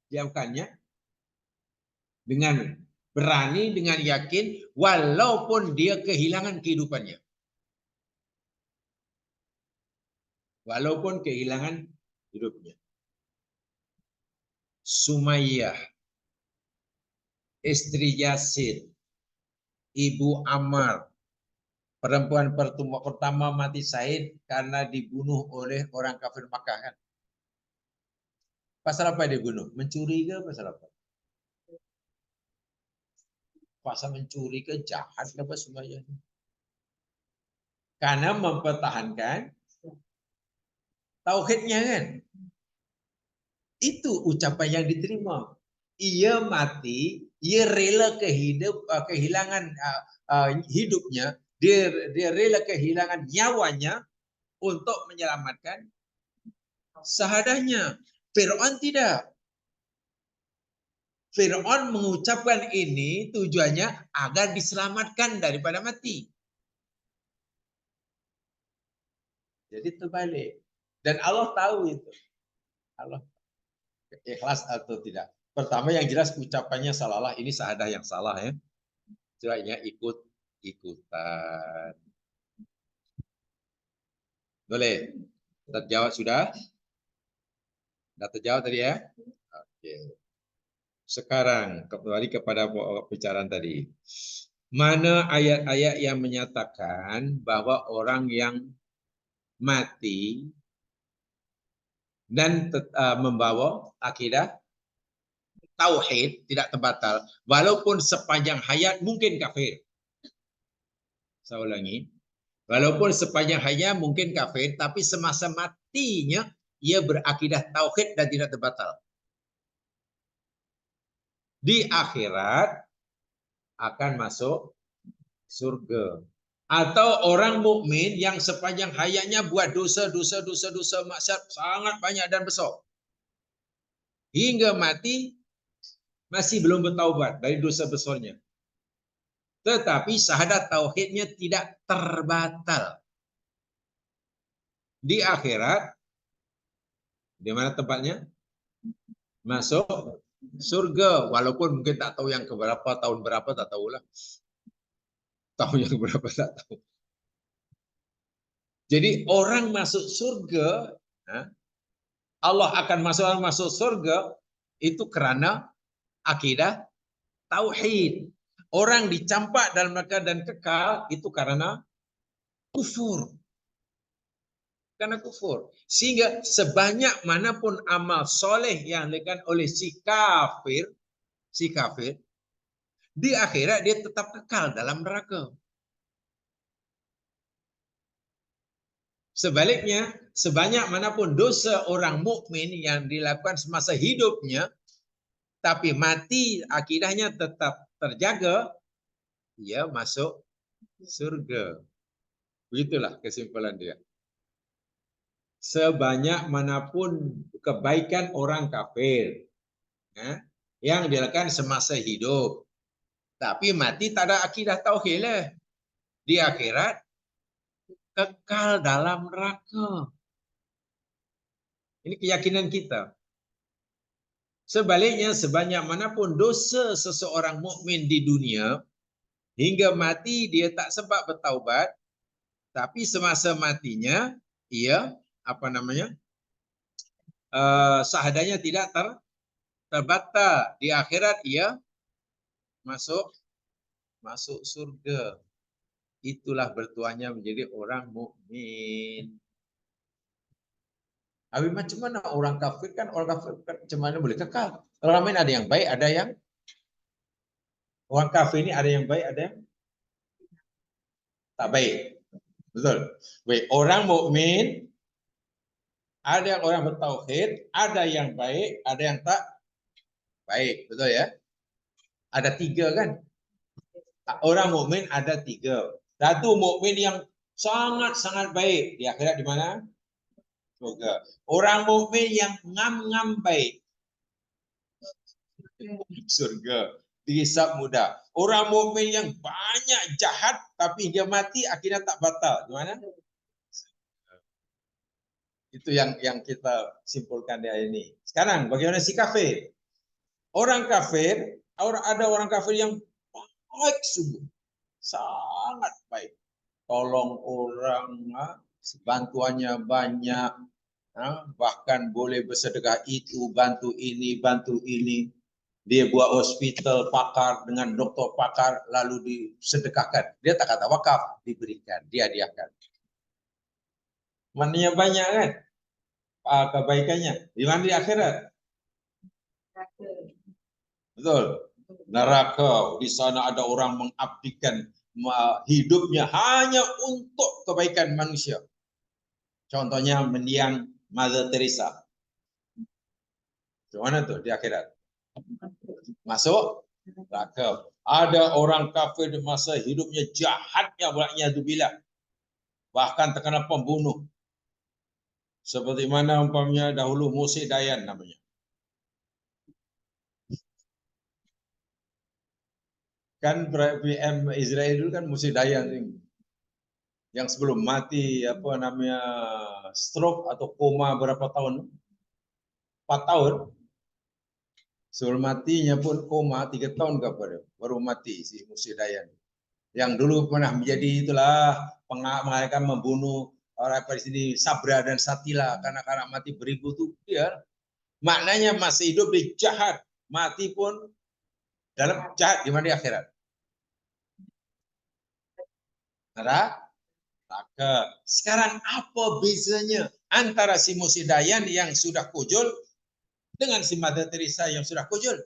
diucapkannya dengan berani, dengan yakin, walaupun dia kehilangan kehidupannya. Walaupun kehilangan hidupnya. Sumayyah, istri Yasin, ibu Ammar, perempuan pertama mati syahid karena dibunuh oleh orang kafir Makkah kan. Pasal apa dia bunuh? Mencuri ke pasal apa? Pasal mencuri ke jahat ke apa semuanya? Karena mempertahankan tauhidnya kan. Itu ucapan yang diterima. Ia mati, ia rela kehilangan hidupnya, dia rela kehilangan nyawanya untuk menyelamatkan sahadahnya. Firaun tidak. Firaun mengucapkan ini tujuannya agar diselamatkan daripada mati. Jadi terbalik. Dan Allah tahu itu. Allah ikhlas atau tidak. Pertama yang jelas ucapannya salah, ini syahadah yang salah ya. Cuanya ikut-ikutan. Boleh? Terjawab sudah? Sudah terjawab tadi ya? Oke. Sekarang kembali kepada pembicaraan tadi. Mana ayat-ayat yang menyatakan bahwa orang yang mati dan membawa akidah tauhid tidak terbatal walaupun sepanjang hayat mungkin kafir. Saya ulangi. Walaupun sepanjang hayat mungkin kafir tapi semasa matinya ia berakidah tauhid dan tidak terbatal. Di akhirat akan masuk surga. Atau orang mukmin yang sepanjang hayatnya buat dosa maksiat sangat banyak dan besar. Hingga mati masih belum bertaubat dari dosa besarnya. Tetapi syahadat tauhidnya tidak terbatal. Di akhirat, di mana tempatnya? Masuk surga. Walaupun mungkin tak tahu yang keberapa, tahun berapa, tak tahulah. Tahun yang berapa, tak tahu. Jadi orang masuk surga Allah akan masuk surga itu karena akidah tauhid. Orang dicampak dalam neraka dan kekal itu karena kufur. Karena kufur. Sehingga sebanyak manapun amal soleh yang dilakukan oleh si kafir, di akhirat dia tetap kekal dalam neraka. Sebaliknya, sebanyak manapun dosa orang mukmin yang dilakukan semasa hidupnya, tapi mati akidahnya tetap terjaga, dia masuk surga. Begitulah kesimpulan dia. Sebanyak manapun kebaikan orang kafir yang dilakukan semasa hidup, tapi mati tak ada akidah tauhid lah. Di akhirat kekal dalam neraka. Ini keyakinan kita. Sebaliknya, sebanyak manapun dosa seseorang mukmin di dunia, hingga mati dia tak sempat bertaubat, tapi semasa matinya ia sahadanya tidak terbatal. Di akhirat ia masuk surga. Itulah bertuahnya menjadi orang mukmin. Tapi macam mana orang kafir kan macam mana boleh kekal? Orang lain ada yang baik, ada yang orang kafir ini ada yang baik, ada yang tak baik. Betul. Baik, orang mukmin ada yang orang bertauhid, ada yang baik, ada yang tak baik. Betul ya? Ada 3 kan? Orang mukmin ada 3. Satu mukmin yang sangat-sangat baik, di akhirat di mana? Surga. Orang mukmin yang ngam-ngam baik, surga, dihisab mudah. Orang mukmin yang banyak jahat tapi dia mati akhirnya tak batal, gimana? Itu yang kita simpulkan di ayat ini. Sekarang bagaimana si kafir? Orang kafir, ada orang kafir yang baik sungguh, sangat baik. Tolong orang, bantuannya banyak, bahkan boleh bersedekah itu, bantu ini, bantu ini. Dia buat hospital pakar dengan dokter pakar lalu disedekahkan. Dia tak kata wakaf, diberikan, dihadiahkan. Mananya banyak kan kebaikannya. Di mana di akhirat? Betul. Neraka. Di sana ada orang mengabdikan hidupnya hanya untuk kebaikan manusia. Contohnya mendiang Mother Teresa. Di mana tuh di akhirat? Masuk neraka. Ada orang kafir di masa hidupnya jahatnya waliyadzubillah. Bahkan terkena pembunuh. Seperti mana umpamanya dahulu Moshe Dayan namanya. Kan PM Israel dulu kan Moshe Dayan yang sebelum mati stroke atau koma berapa tahun? 4 tahun. Sebelum matinya pun koma 3 tahun baru mati si Moshe Dayan. Yang dulu pernah menjadi itulah mengadakan membunuh orang di sini Sabra dan Satila, kanak-kanak mati beribu tuh dia maknanya masih hidup di jahat, mati pun dalam jahat. Di mana di akhirat? Neraka. Sekarang apa bezanya antara si Moshe Dayan yang sudah kujul dengan si Mother Teresa yang sudah kujul?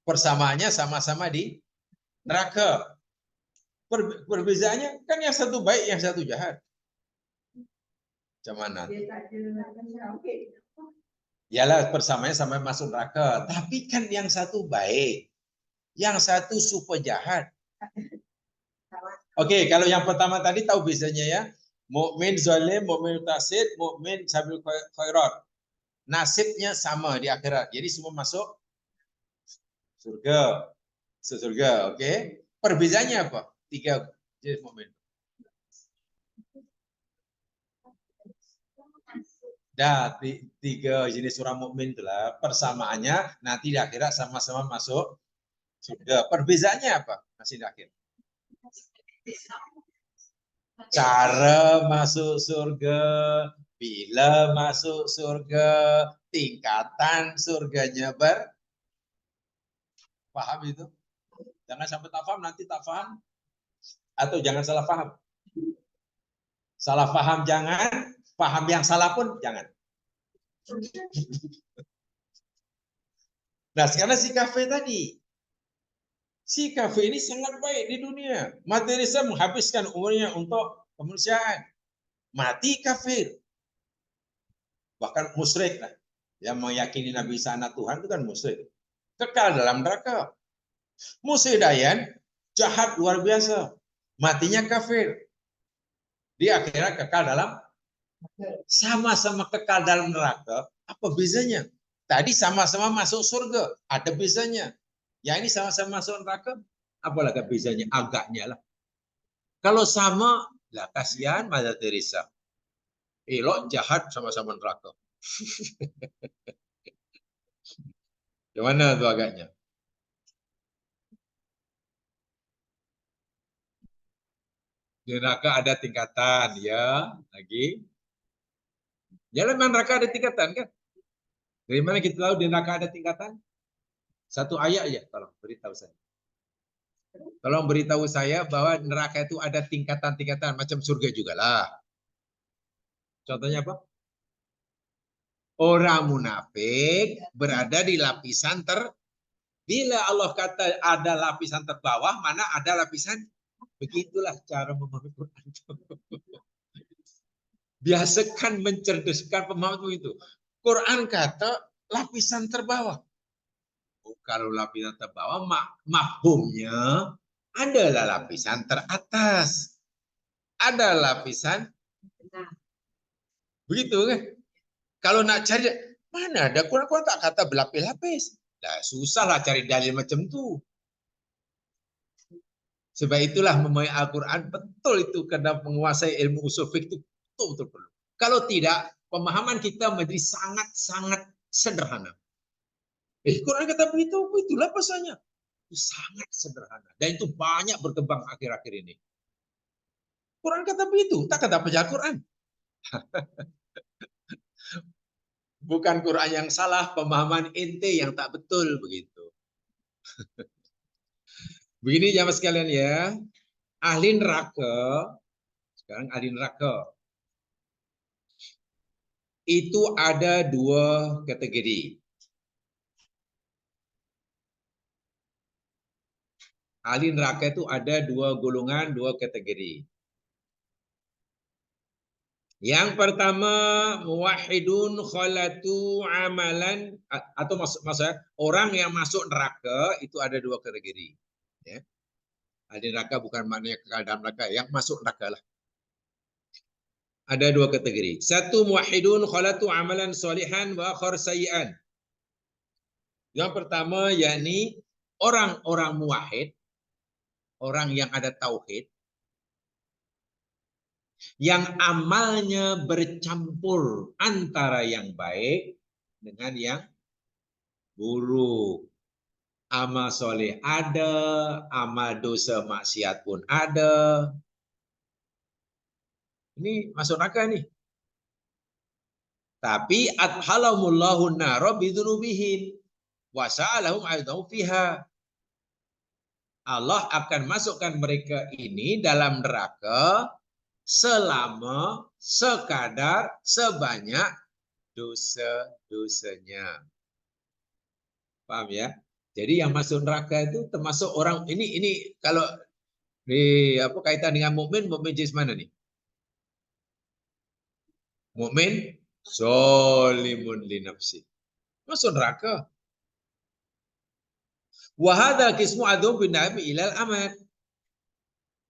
Persamaannya sama-sama di neraka. Perbezaannya kan yang satu baik, yang satu jahat. Macam mana? Yalah persamaannya sampai masuk neraka. Tapi kan yang satu baik, yang satu super jahat. Oke, kalau yang pertama tadi tahu bezanya ya. Mukmin zalim, mukmin mutasid, mukmin sabil khairat. Nasibnya sama di akhirat. Jadi semua masuk surga. Surga, oke. Perbezaannya apa? 3 jenis mukmin. Dah 3 jenis orang mukmin itulah persamaannya nanti di akhirat sama-sama masuk surga. Perbezaannya apa? Masih di akhir. cara masuk surga, bila masuk surga, tingkatan surganya paham itu? Jangan sampai tak paham, nanti tak paham. Atau jangan salah paham. Salah paham jangan, paham yang salah pun jangan. Nah, sekarang si kafe tadi. Si kafe ini sangat baik di dunia. Mati Teresa menghabiskan umurnya untuk kemanusiaan. Mati kafir. Bahkan musyrik lah. Yang meyakini Nabi Isa anak Tuhan itu kan musyrik. Kekal dalam neraka. Musa Dayan jahat luar biasa. Matinya kafir. Dia akhirnya kekal dalam sama-sama kekal dalam neraka. Apa bezanya? Tadi sama-sama masuk surga. Ada bezanya. Yang ini sama-sama masuk neraka. Apalah bezanya? Agaknya lah. Kalau sama, lah kasihan Mother Teresa. Elok jahat sama-sama neraka. Gimana tuh agaknya? Di neraka ada tingkatan, ya. Lagi. Ya memang neraka ada tingkatan kan? Dari mana kita tahu di neraka ada tingkatan? Satu ayat aja, tolong beritahu saya. Tolong beritahu saya bahwa neraka itu ada tingkatan-tingkatan macam surga juga lah. Contohnya apa? Orang munafik berada di lapisan bila Allah kata ada lapisan terbawah, mana ada lapisan? Begitulah cara memahami Quran. Biasakan mencerdaskan pemahaman itu. Quran kata lapisan terbawah. Kalau lapisan terbawah, mafhumnya adalah lapisan teratas. Ada lapisan. Begitu kan? Kalau nak cari, mana ada Quran tak kata berlapis-lapis. Nah, susahlah cari dalil macam tu. Sebab itulah memahami Al-Quran betul itu karena menguasai ilmu usul fiqh itu betul-betul perlu. Kalau tidak, pemahaman kita menjadi sangat-sangat sederhana. Quran kata begitu, itulah pasalnya. Itu sangat sederhana. Dan itu banyak berkembang akhir-akhir ini. Quran kata begitu, tak kata baca Quran. Bukan Quran yang salah, pemahaman ente yang tak betul begitu. Begini jamaah sekalian ya, ahli neraka, sekarang ahli neraka, itu ada dua kategori. Ahli neraka itu ada dua golongan, dua kategori. Yang pertama, muwahhidun khalatu amalan, atau maksudnya orang yang masuk neraka itu ada dua kategori. Ya. Ahli neraka bukan maknanya kekal dalam neraka, yang masuk neraka lah. Ada dua kategori. Satu, muwahhidun khalatu amalan salihan wa akhar sayyi'an. Yang pertama yakni orang-orang muwahhid, orang yang ada tauhid, yang amalnya bercampur antara yang baik dengan yang buruk. Amal soleh ada, amal dosa maksiat pun ada. Ini masuk neraka nih. Tapi adhalamullahu nara bidunubihim wa sa'alahum aidau fiha. Allah akan masukkan mereka ini dalam neraka selama sekadar sebanyak dosa-dosanya. Paham ya? Jadi yang masuk neraka itu termasuk orang ini kalau di apa kaitan dengan mukmin jenis mana nih? Mukmin zalimun li nafsi. Masuk neraka. Wa hadzal qismu adzum bin nabi ilal amad.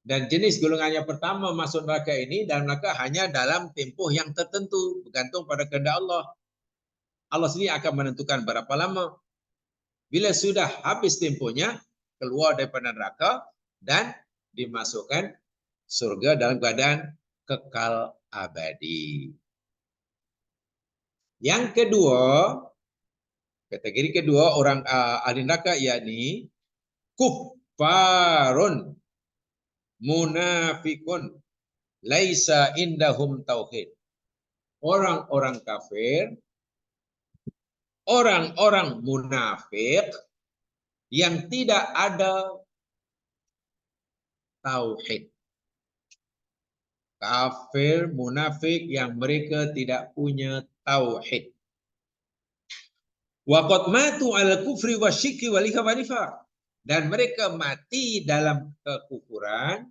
Dan jenis golongannya pertama masuk neraka ini dalam neraka hanya dalam tempoh yang tertentu, bergantung pada kehendak Allah. Allah sendiri akan menentukan berapa lama. Bila sudah habis temponya, keluar daripada neraka dan dimasukkan surga dalam keadaan kekal abadi. Yang kedua, kategori kedua orang ahli neraka yakni kuffarun munafikun laisa indahum tauhid. Orang-orang kafir, orang-orang munafik yang tidak ada tauhid. Kafir, munafik yang mereka tidak punya tauhid. Wa qad matu 'ala kufri wasyirki wal nifaq. Dan mereka mati dalam kekufuran,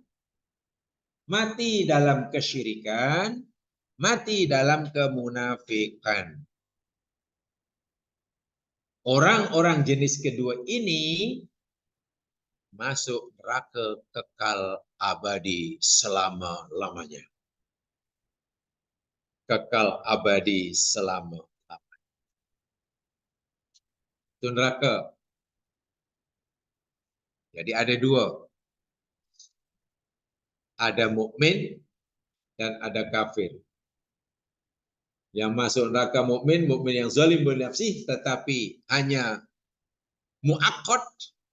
mati dalam kesyirikan, mati dalam kemunafikan. Orang-orang jenis kedua ini masuk neraka kekal abadi selama-lamanya. Kekal abadi selama-lamanya. Itu neraka. Jadi ada dua. Ada mukmin dan ada kafir. Yang masuk neraka mukmin, mukmin yang zalim bernafsi, tetapi hanya muakkad.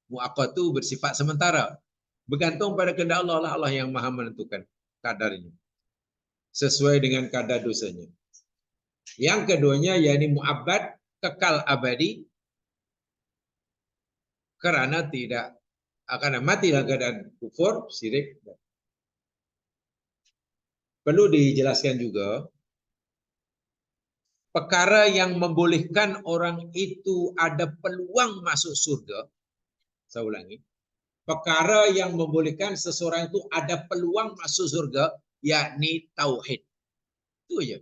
Muakkad itu bersifat sementara. Bergantung pada kehendak Allah lah, Allah yang maha menentukan kadarnya. Sesuai dengan kadar dosanya. Yang keduanya yakni mu'abbad, kekal abadi, karena tidak akan mati dalam keadaan kufur, syirik. Perlu dijelaskan juga, perkara yang membolehkan orang itu ada peluang masuk surga. Saya ulangi. Perkara yang membolehkan seseorang itu ada peluang masuk surga, yakni tauhid. Itu aja.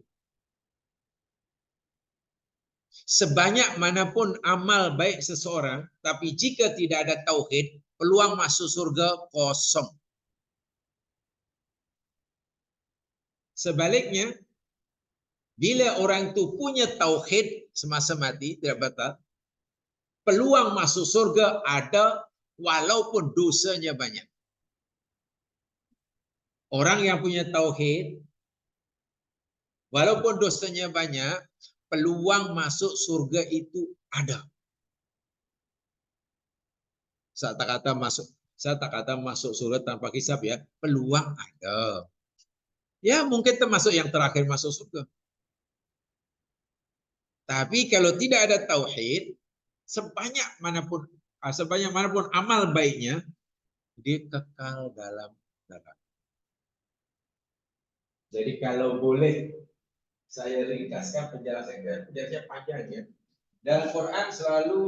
Sebanyak manapun amal baik seseorang, tapi jika tidak ada tauhid, peluang masuk surga kosong. Sebaliknya, bila orang itu punya tauhid semasa mati, tidak batal, peluang masuk surga ada walaupun dosanya banyak. Orang yang punya tauhid, walaupun dosanya banyak, peluang masuk surga itu ada. Saya tak kata masuk surga tanpa hisab ya, peluang ada. Ya mungkin termasuk yang terakhir masuk surga. Tapi kalau tidak ada tauhid, sebanyak manapun amal baiknya, dia kekal dalam neraka. Jadi kalau boleh saya ringkaskan penjelasannya panjang ya. Dalam Quran selalu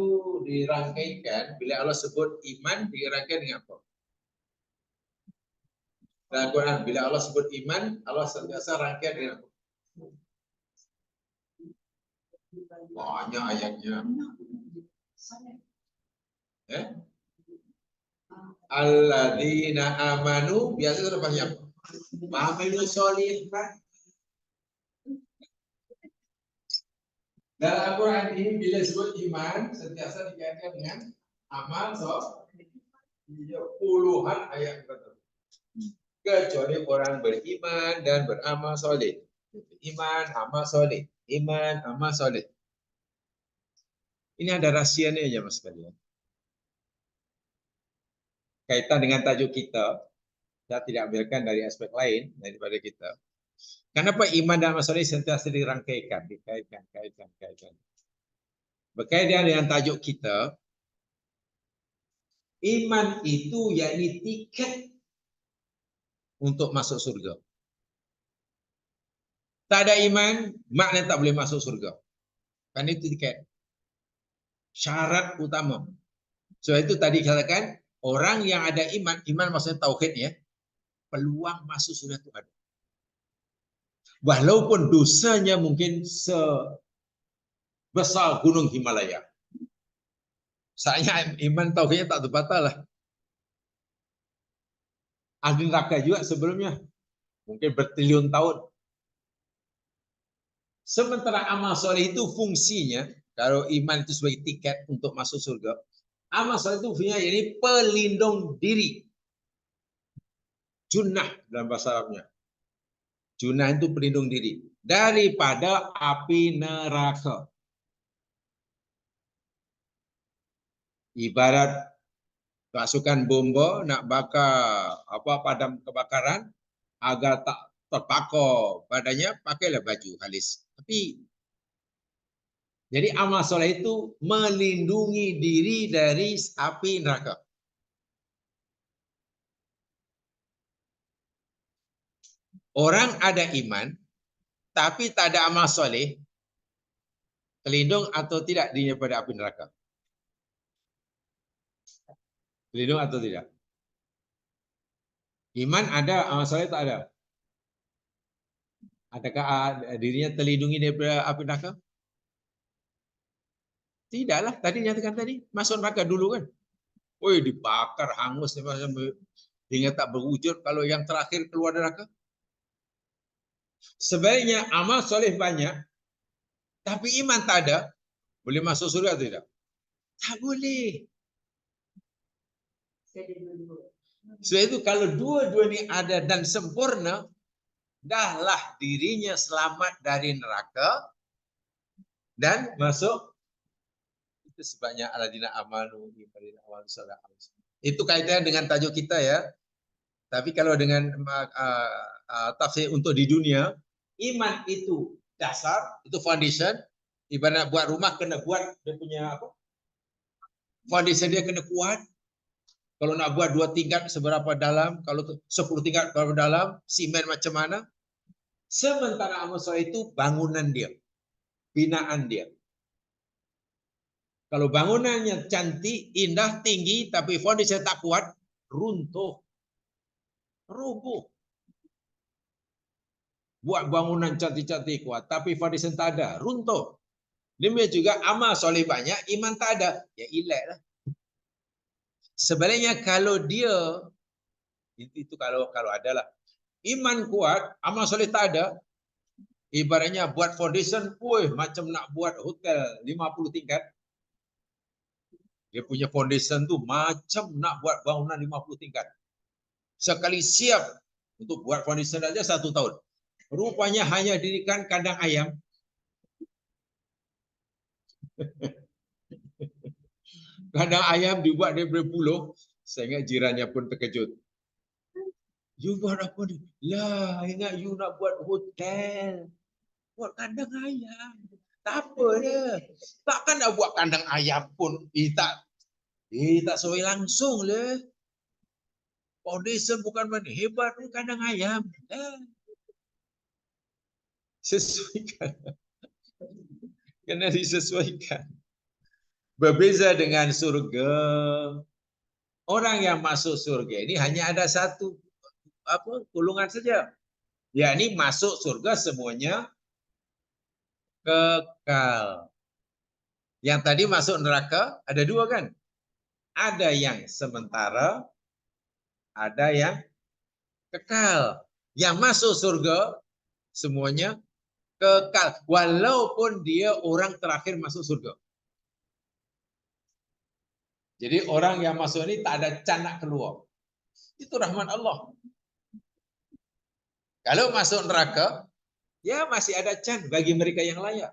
dirangkaikan bila Allah sebut iman dirangkai dengan apa? Dalam Quran bila Allah sebut iman, Allah sentiasa rangkai dengan apa? Banyak ayatnya. Alladzina amanu biasa itu banyak apa? Ma'amilu sholihat. Dalam Al-Quran ini bila disebut iman sentiasa dikaitkan dengan amal puluhan ayat betul. Kecuali orang beriman dan beramal soleh. Iman, amal soleh. Iman, amal soleh. Ini ada rahsianya aja mas sekalian. Kaitan dengan tajuk kita, saya tidak ambilkan dari aspek lain daripada kita. Kenapa iman dan amal soleh sentiasa dirangkaikan, dikaitkan. Berkaitan dengan tajuk kita, iman itu yakni tiket untuk masuk surga. Tak ada iman, maknanya tak boleh masuk surga. Kan itu tiket. Syarat utama. So itu tadi katakan, orang yang ada iman maksudnya tauhid ya, peluang masuk surga itu ada. Walaupun dosanya mungkin sebesar gunung Himalaya. Saya iman tauhidnya tak terbatal lah. Ahli neraka juga sebelumnya. Mungkin bertriliun tahun. Sementara amal soleh itu fungsinya, kalau iman itu sebagai tiket untuk masuk surga, amal soleh itu fungsinya jadi pelindung diri. Junnah dalam bahasa Arabnya. Junnah itu pelindung diri daripada api neraka. Ibarat pasukan bomba nak bakar padam kebakaran agar tak terpakai badannya, pakailah baju halis. Tapi jadi amal soleh itu melindungi diri dari api neraka. Orang ada iman, tapi tak ada amal soleh, terlindung atau tidak daripada api neraka? Terlindung atau tidak? Iman ada, amal soleh tak ada. Adakah dirinya terlindungi daripada api neraka? Tidaklah. Tadi nyatakan tadi, masuk neraka dulu kan. Woi, dibakar, hangus, hingga tak berwujud kalau yang terakhir keluar neraka. Sebaliknya amal soleh banyak, tapi iman tak ada, boleh masuk surga atau tidak? Tak boleh. Sebab itu kalau dua-dua ini ada dan sempurna, dahlah dirinya selamat dari neraka dan masuk. Itu sebabnya aladina amanu itu kaitannya dengan tajuk kita ya. Tapi kalau dengan tafsir untuk di dunia, iman itu dasar, itu foundation. Ibarat buat rumah kena buat dia punya apa? Foundation dia kena kuat. Kalau nak buat 2 tingkat seberapa dalam, kalau 10 tingkat berapa dalam, simen macam mana. Sementara amal soleh itu bangunan dia, binaan dia. Kalau bangunannya cantik, indah, tinggi, tapi foundation tak kuat, runtuh, rubuh. Buat bangunan cantik-cantik kuat, tapi foundation tak ada, runtuh. Demikian juga amal soleh banyak, iman tak ada, ya elak lah. Sebaliknya kalau dia, itu kalau ada lah, iman kuat, amal soleh tak ada, ibaratnya buat foundation, macam nak buat hotel 50 tingkat. Dia punya foundation tu macam nak buat bangunan 50 tingkat. Sekali siap untuk buat foundation aja 1 tahun. Rupanya hanya dirikan kandang ayam. Kandang ayam dibuat daripada buluh. Saya ingat jirannya pun terkejut. You buat apa ni? Lah, ingat you nak buat hotel. Buat kandang ayam. Tak apa dia. Takkan nak buat kandang ayam pun. Tak sesuai langsung lah. Foundation bukan mana. Hebat ni kandang ayam. Sesuaikan. Kena disesuaikan. Berbeza dengan surga. Orang yang masuk surga ini hanya ada satu golongan saja. Yakni masuk surga semuanya kekal. Yang tadi masuk neraka ada 2 kan? Ada yang sementara, ada yang kekal. Yang masuk surga semuanya kekal. Walaupun dia orang terakhir masuk surga. Jadi orang yang masuk ini tak ada canak keluar. Itu rahmat Allah. Kalau masuk neraka, ya masih ada can bagi mereka yang layak.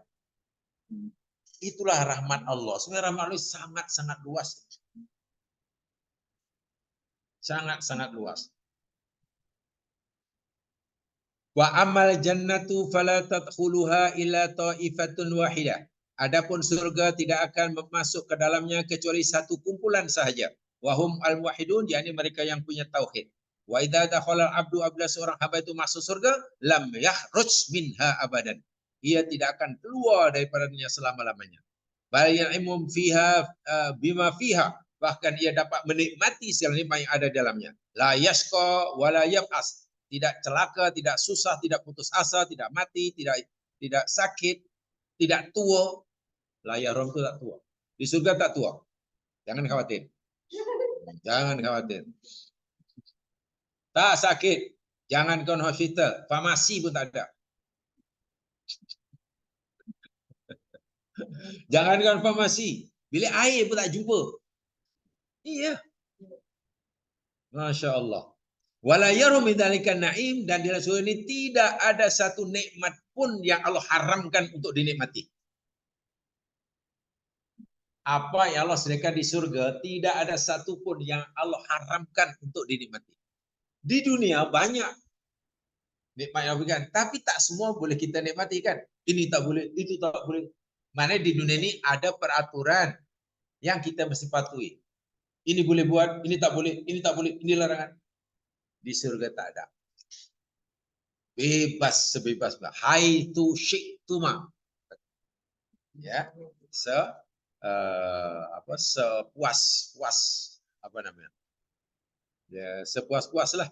Itulah rahmat Allah. Sebenarnya rahmat Allah sangat-sangat luas. Sangat-sangat luas. Wa amal jannatu fala tadkhuluha illa ta'ifatun wahidah. Adapun surga tidak akan masuk ke dalamnya kecuali satu kumpulan sahaja. Wahum al-muwahhidun, yakni mereka yang punya tauhid. Wa idza dakhala al-'abdu abla seorang hamba itu masuk surga, lam yahruj minha abadan. Ia tidak akan keluar daripadanya selama-lamanya. Bal ya'imum fiha bima fiha. Bahkan ia dapat menikmati segala nikmat yang ada di dalamnya. La yashqa wa la yab'as. Tidak celaka, tidak susah, tidak putus asa, tidak mati, tidak sakit, tidak tua. Layar rom itu tak tua. Di surga tak tua. Jangan khawatir. Jangan khawatir. Tak sakit. Jangan ke hospital. Farmasi pun tak ada. Jangan ke farmasi. Bilik air pun tak jumpa. Iya. Masya Allah. Wala yarum idzalikan na'im, dan di dalam surga ini tidak ada satu nikmat pun yang Allah haramkan untuk dinikmati. Apa yang Allah sediakan di surga tidak ada satu pun yang Allah haramkan untuk dinikmati. Di dunia banyak. Nikmat yang Allah berikan. Tapi tak semua boleh kita nikmati kan. Ini tak boleh, itu tak boleh. Mana di dunia ini ada peraturan yang kita mesti patuhi. Ini boleh buat, ini tak boleh, ini larangan. Di surga tak ada. Bebas sebebas hai tu syiktuma. Ya. Sepuas apa namanya? Ya, sepuas-puaslah.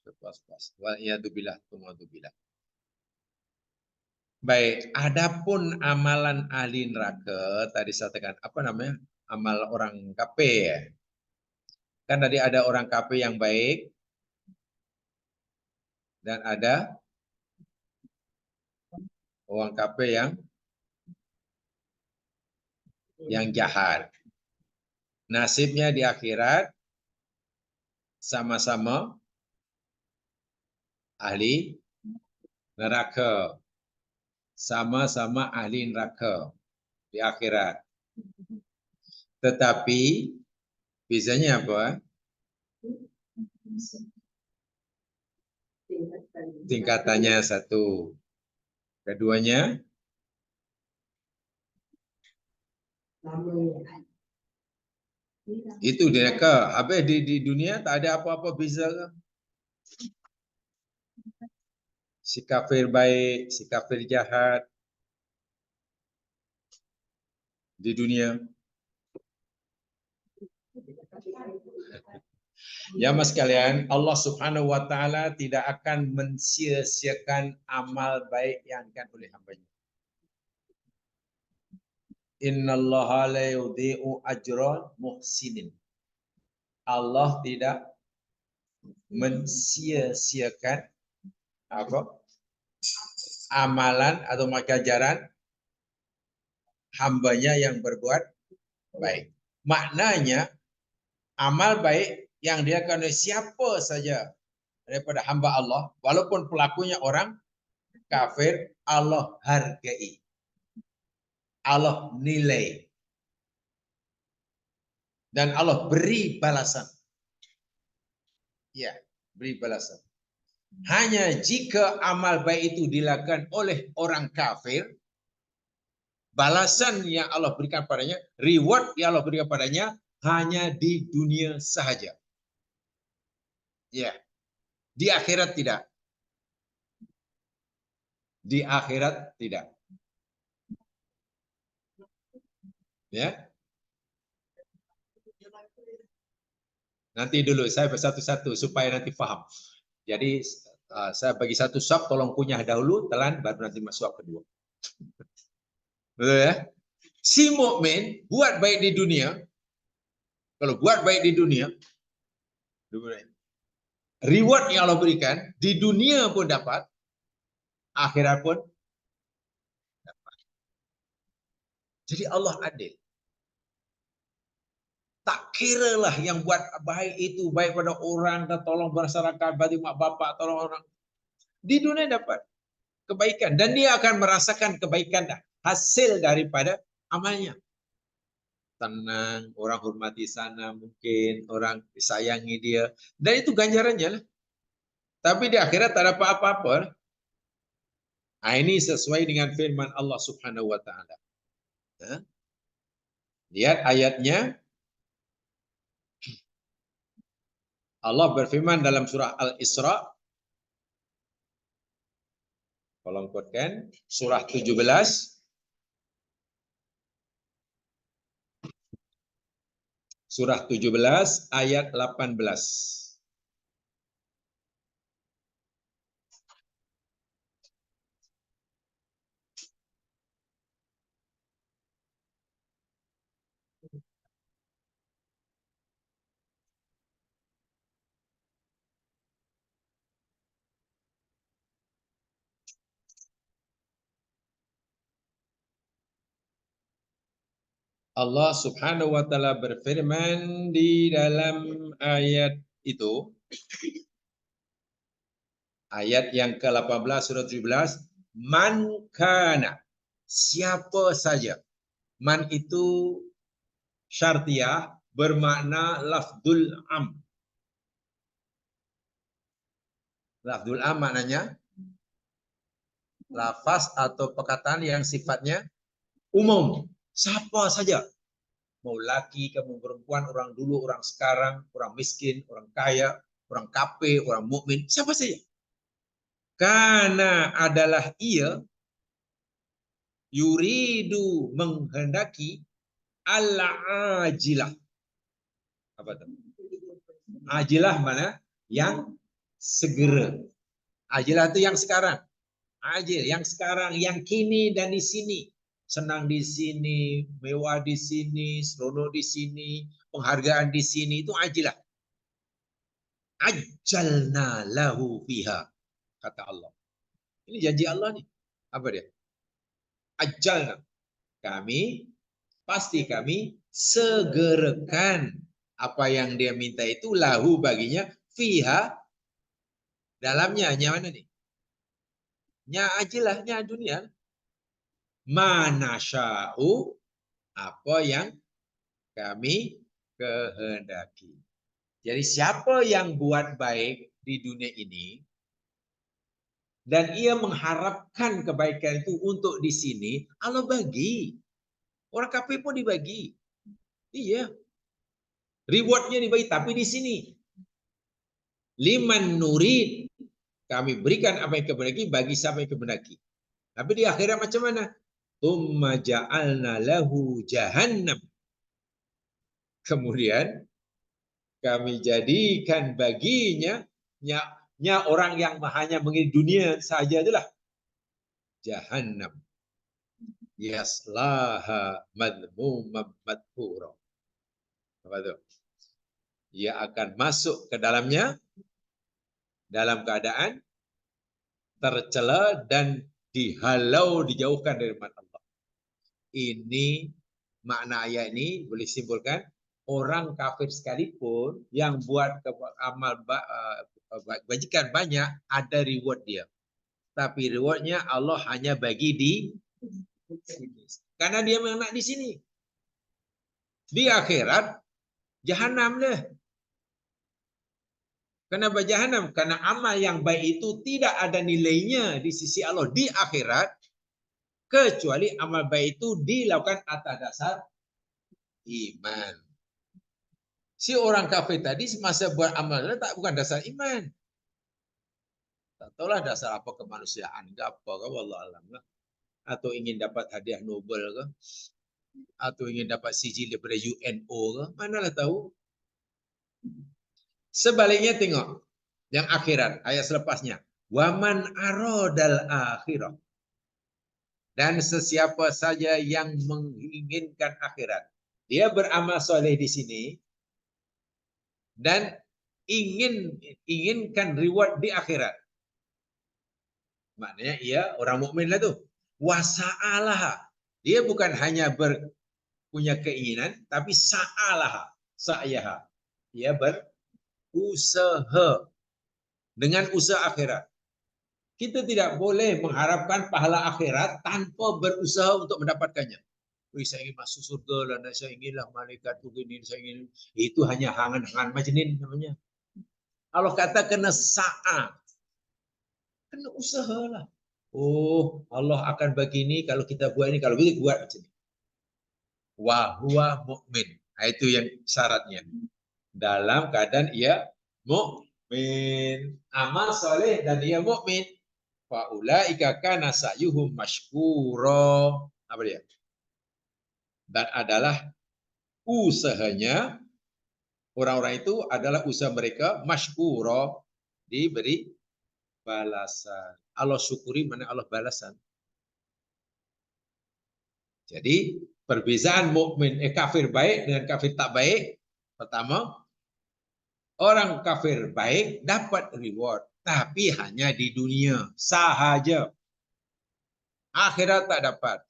Sepuas-puas. Wa'iyadzubillah, tumadzubillah. Baik, adapun amalan ahli neraka tadi saya katakan apa namanya? Amal orang kafir ya. Kan tadi ada orang kafir yang baik dan ada orang kafir yang jahat. Nasibnya di akhirat sama-sama ahli neraka. Sama-sama ahli neraka di akhirat. Tetapi bezanya apa? Tingkatannya satu. Keduanya itu di neraka. Habis di dunia tak ada apa-apa beza ke? Si kafir baik, si kafir jahat di dunia. Ya mas sekalian, Allah Subhanahu wa taala tidak akan mensia-siakan amal baik yang dilakukan oleh hamba-Nya. Innallaha la yudhi'u ajra muhsinin. Allah tidak mensia-siakan apa? Amalan atau makajaran hamba-Nya yang berbuat baik. Maknanya amal baik yang dilakukan oleh siapa saja daripada hamba Allah, walaupun pelakunya orang kafir, Allah hargai. Allah nilai. Dan Allah beri balasan. Ya, beri balasan. Hanya jika amal baik itu dilakukan oleh orang kafir, balasan yang Allah berikan padanya, reward yang Allah berikan padanya hanya di dunia sahaja. Ya, di akhirat tidak. Di akhirat tidak. Ya. Nanti dulu saya bersatu-satu supaya nanti faham. Jadi saya bagi satu sub, tolong kunyah dahulu, telan baru nanti masuk kedua. Betul ya? Si mukmin buat baik di dunia, kalau buat baik di dunia, reward yang Allah berikan di dunia pun dapat, akhirat pun dapat. Jadi Allah adil. Tak kiralah yang buat baik itu baik pada orang dan tolong masyarakat, bagi mak bapak, tolong orang. Di dunia dapat kebaikan dan dia akan merasakan kebaikan hasil daripada amalnya. Tenang, orang hormati sana mungkin, orang disayangi dia. Dan itu ganjarannya lah. Tapi di akhirat tak dapat apa-apa. Nah, ini sesuai dengan firman Allah Subhanahu wa taala. Lihat ayatnya. Allah berfirman dalam surah Al-Isra. Tolong kuatkan surah 17 surah 17 ayat 18. Allah Subhanahu wa taala berfirman di dalam ayat itu, ayat yang ke-18 surah 17, man kana, siapa saja. Man itu syartiyah bermakna lafdul am. Lafzul am maknanya lafaz atau perkataan yang sifatnya umum. Siapa saja. Mau laki, mau perempuan, orang dulu, orang sekarang, orang miskin, orang kaya, orang kafir, orang mukmin, siapa saja. Karena adalah ia yuridu menghendaki al-ajilah. Apa itu? Ajilah mana? Yang segera. Ajilah itu yang sekarang. Ajil yang sekarang, yang kini dan di sini. Senang di sini, mewah di sini, seronok di sini, penghargaan di sini, itu ajilah. Ajalna lahu fiha, kata Allah. Ini janji Allah nih. Apa dia? Ajalna. Pasti kami segerakan apa yang dia minta itu lahu baginya fiha dalamnya. Nya mana nih? Nya ajilah, nya dunia. Mana sya'u, apa yang kami kehendaki. Jadi siapa yang buat baik di dunia ini dan ia mengharapkan kebaikan itu untuk di sini, Allah bagi. Orang kafir pun dibagi. Iya. Rewardnya dibagi, tapi di sini. Liman nurid. Kami berikan apa yang kehendaki bagi siapa yang kehendaki. Tapi di akhirat macam mana? Tsumma ja'alna lahu jahannam. Kemudian kami jadikan baginya orang yang hanya menginginkan dunia saja itulah jahannam. Yaslaha madhmumam madhura. Apa itu? Ia akan masuk ke dalamnya dalam keadaan tercela dan dihalau, dijauhkan dari rahmat Allah. Ini makna ayat ini boleh simpulkan orang kafir sekalipun yang buat amal bajikan banyak ada reward dia. Tapi rewardnya Allah hanya bagi di sini. Karena dia mengenal di sini. Di akhirat jahanam deh. Kenapa jahanam? Karena amal yang baik itu tidak ada nilainya di sisi Allah di akhirat kecuali amal baik itu dilakukan atas dasar iman. Si orang kafir tadi semasa buat amal bukan dasar iman. Tak tahulah dasar apa kemanusiaan ke apa ke wallah alam lah. Atau ingin dapat hadiah Nobel ke? Atau ingin dapat sijil daripada UNO ke? Manalah tahu. Sebaliknya tengok yang akhirat ayat selepasnya. Waman aradal akhirah. Dan sesiapa saja yang menginginkan akhirat. Dia beramal soleh di sini dan inginkan reward di akhirat. Maknanya ia orang mukmin lah tu. Wasa'alaha. Dia bukan hanya punya keinginan tapi sa'alaha, sa'yaha. Dia berusaha dengan usaha akhirat. Kita tidak boleh mengharapkan pahala akhirat tanpa berusaha untuk mendapatkannya. Saya ingin masuk surga dan saya inginlah malaikat begini, saya ingin itu hanya hangan-hangan majnin namanya. Allah kata kena sa'a. Kena usaha lah. Oh, Allah akan begini kalau kita buat ini, kalau begitu buat macam ini. Wa huwa mu'min. Itu yang syaratnya. Dalam keadaan ia mukmin, amal soleh dan ia mukmin. Fa ulaika kana sa'yuhum mashkura. Apa dia? Dan adalah usahanya orang-orang itu adalah usaha mereka mashkura, diberi balasan. Allah syukuri mana Allah balasan. Jadi perbezaan mukmin kafir baik dengan kafir tak baik. Pertama, orang kafir baik dapat reward, tapi hanya di dunia sahaja. Akhirat tak dapat.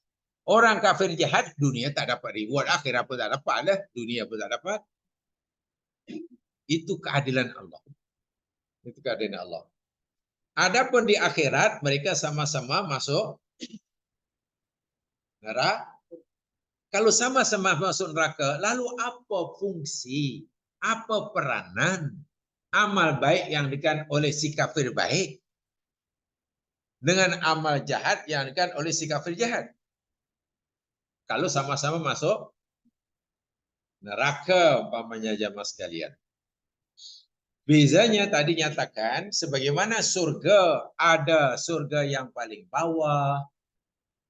Orang kafir jahat dunia tak dapat reward, akhirat pun tak dapat lah, dunia pun tak dapat. Itu keadilan Allah. Itu keadilan Allah. Adapun di akhirat mereka sama-sama masuk neraka. Kalau sama-sama masuk neraka, lalu apa fungsi, apa peranan amal baik yang dilakukan oleh si kafir baik dengan amal jahat yang dilakukan oleh si kafir jahat. Kalau sama-sama masuk neraka umpamanya jamaah sekalian. Bezanya tadi nyatakan sebagaimana surga ada surga yang paling bawah,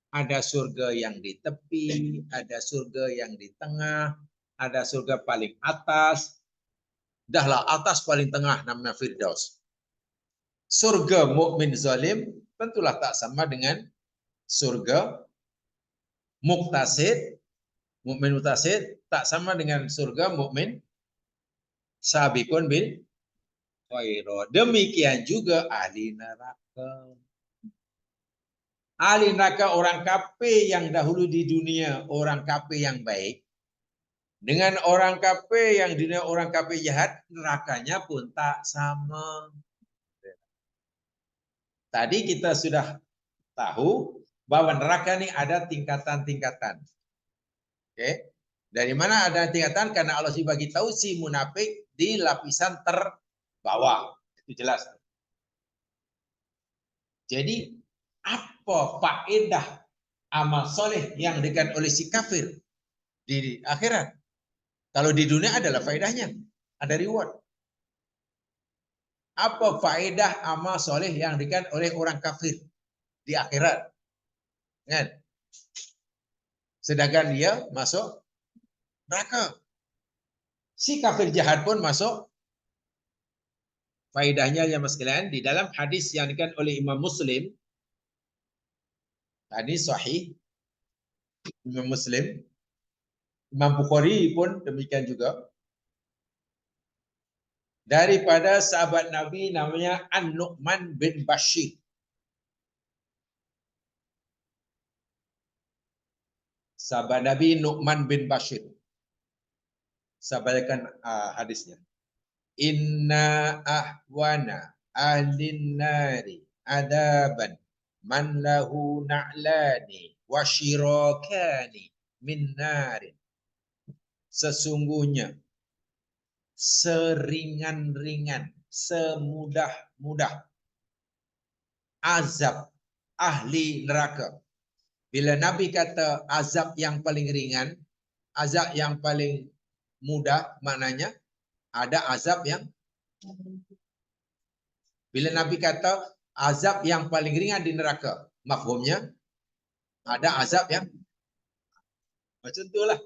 ada surga yang di tepi, ada surga yang di tengah, ada surga paling atas. Dahlah atas paling tengah namanya Firdaus. Surga mukmin zalim tentulah tak sama dengan surga muktasid, mukmin muktasid tak sama dengan surga mukmin sabiqun bil khairat. Demikian juga ahli neraka. Ahli neraka orang kafir yang dahulu di dunia orang kafir yang baik dengan orang kafir yang di dunia orang kafir jahat, nerakanya pun tak sama. Tadi kita sudah tahu bahwa neraka ini ada tingkatan-tingkatan. Oke. Dari mana ada tingkatan? Karena Allah bagi tahu si munafik di lapisan terbawah. Itu jelas. Jadi apa faedah amal soleh yang diberikan oleh si kafir di akhirat? Kalau di dunia adalah faedahnya, ada reward. Apa faedah amal soleh yang diberikan oleh orang kafir di akhirat? Kan? Sedangkan dia masuk neraka. Si kafir jahat pun masuk. Faedahnya ya mas sekalian di dalam hadis yang dikatakan oleh Imam Muslim, hadis sahih Imam Muslim, Imam Bukhari pun demikian juga. Daripada sahabat Nabi namanya An-Nu'man bin Bashir. Sahabat Nabi Nu'man bin Bashir. Saya bacakan hadisnya. Inna ahwana ahlin nari adaban man lahu na'lani wa syirakani min narin. Sesungguhnya seringan-ringan, semudah-mudah azab ahli neraka. Bila Nabi kata azab yang paling ringan, azab yang paling mudah, maknanya ada azab yang, bila Nabi kata azab yang paling ringan di neraka, mafhumnya ada azab yang macam itulah,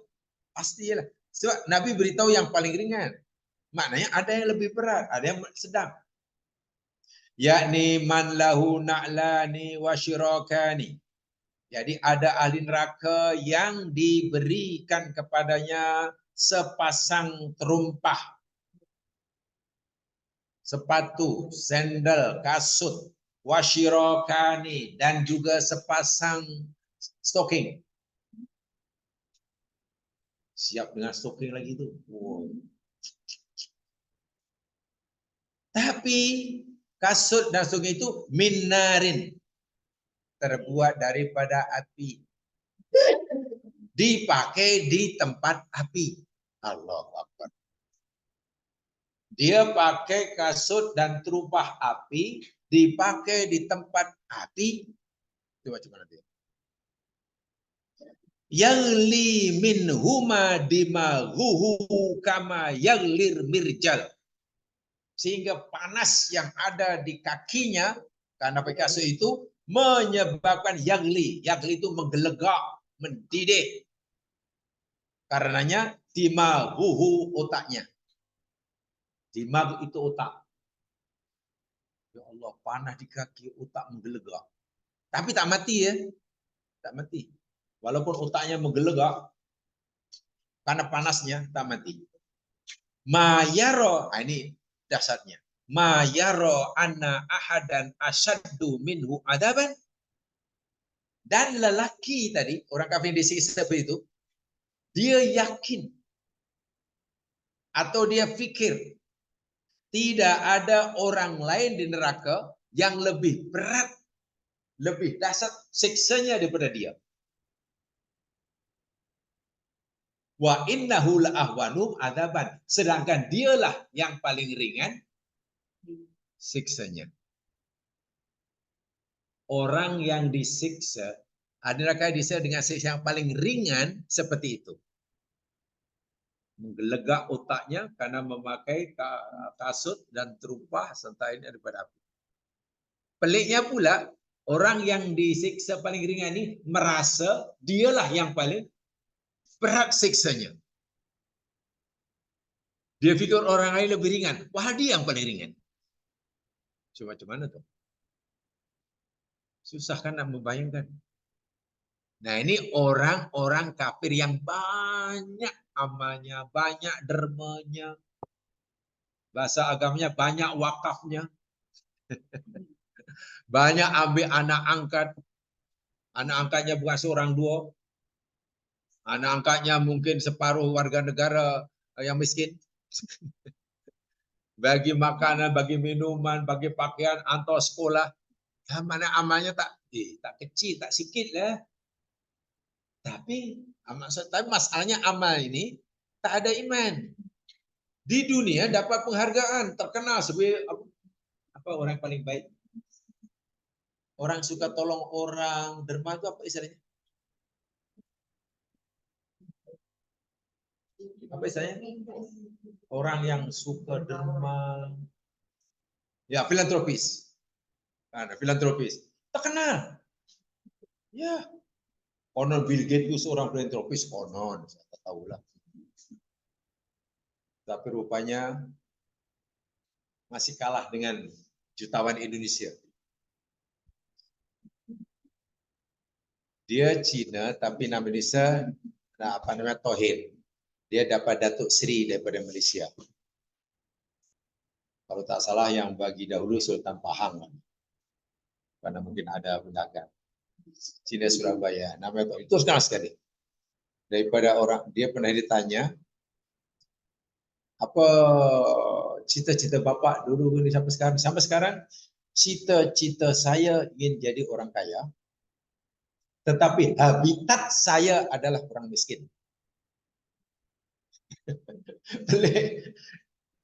pastilah. Sebab Nabi beritahu yang paling ringan, maknanya ada yang lebih berat, ada yang sedang. Yakni man lahu na'lani wa syirakani. Jadi ada ahli neraka yang diberikan kepadanya sepasang terumpah, sepatu, sandal, kasut, wasyirakani, dan juga sepasang stocking. Siap dengan stocking lagi itu. Wow. Tapi kasut dan stocking itu minarin, terbuat daripada api, dipakai di tempat api. Allahu Akbar. Dia pakai kasut dan terumpah api, dipakai di tempat api. Coba nanti. Yagli min huma dimaghuhu kama yaglir mirjal. Sehingga panas yang ada di kakinya karena pakai kasut itu menyebabkan yagli. Yagli itu menggelegak, mendidih. Karenanya dimaghuhu otaknya. Dimag itu otak. Ya Allah, panas di kaki, otak menggelegak. Tapi tak mati ya. Tak mati. Walaupun otaknya menggelegak, karena panasnya tak mati. Mayaro, ini dasarnya. Mayaro anna ahadan asyaddu minhu adaban. Dan lelaki tadi, orang kafir di sisi seperti itu, dia yakin atau dia fikir tidak ada orang lain di neraka yang lebih berat, lebih dahsyat siksanya daripada dia. Wa innahu la'ahwanum adaban. Sedangkan dialah yang paling ringan siksanya. Orang yang disiksa adalah disiksa dengan siksa yang paling ringan seperti itu. Menggelegak otaknya karena memakai kasut dan terumpah serta ini daripada api. Peliknya pula, orang yang disiksa paling ringan ini merasa dialah yang paling berat siksanya. Dia fikir orang lain lebih ringan. Wah, dia yang paling ringan. Cuma macam mana tuh? Susah kan nak membayangkan. Nah, ini orang-orang kafir yang banyak amalnya, banyak dermanya, bahasa agamanya banyak wakafnya, banyak ambil anak angkatnya bukan seorang dua, anak angkatnya mungkin separuh warga negara yang miskin. Bagi makanan, bagi minuman, bagi pakaian, antar sekolah. Mana amalnya tak kecil, tak sikit lah. Tapi masalahnya amal ini tak ada iman. Di dunia dapat penghargaan, terkenal sebagai apa orang paling baik. Orang suka tolong orang, derma itu apa istilahnya? Apa istilahnya? Orang yang suka derma. Ya, filantropis. Ada filantropis. Terkenal. Ya. Konon Bill Gates itu seorang filantropis, konon. Saya tahu lah. Tapi rupanya masih kalah dengan jutawan Indonesia. Dia Cina, tapi nama Indonesia, apa namanya, Tohir. Dia dapat Datuk Seri daripada Malaysia. Kalau tak salah yang bagi dahulu Sultan Pahang. Karena mungkin ada undangan. Cina Surabaya. Namanya Tohir. Itu senang sekali. Daripada orang, dia pernah ditanya, apa cita-cita Bapak dulu ini sampai sekarang? Sampai sekarang, cita-cita saya ingin jadi orang kaya, tetapi habitat saya adalah orang miskin.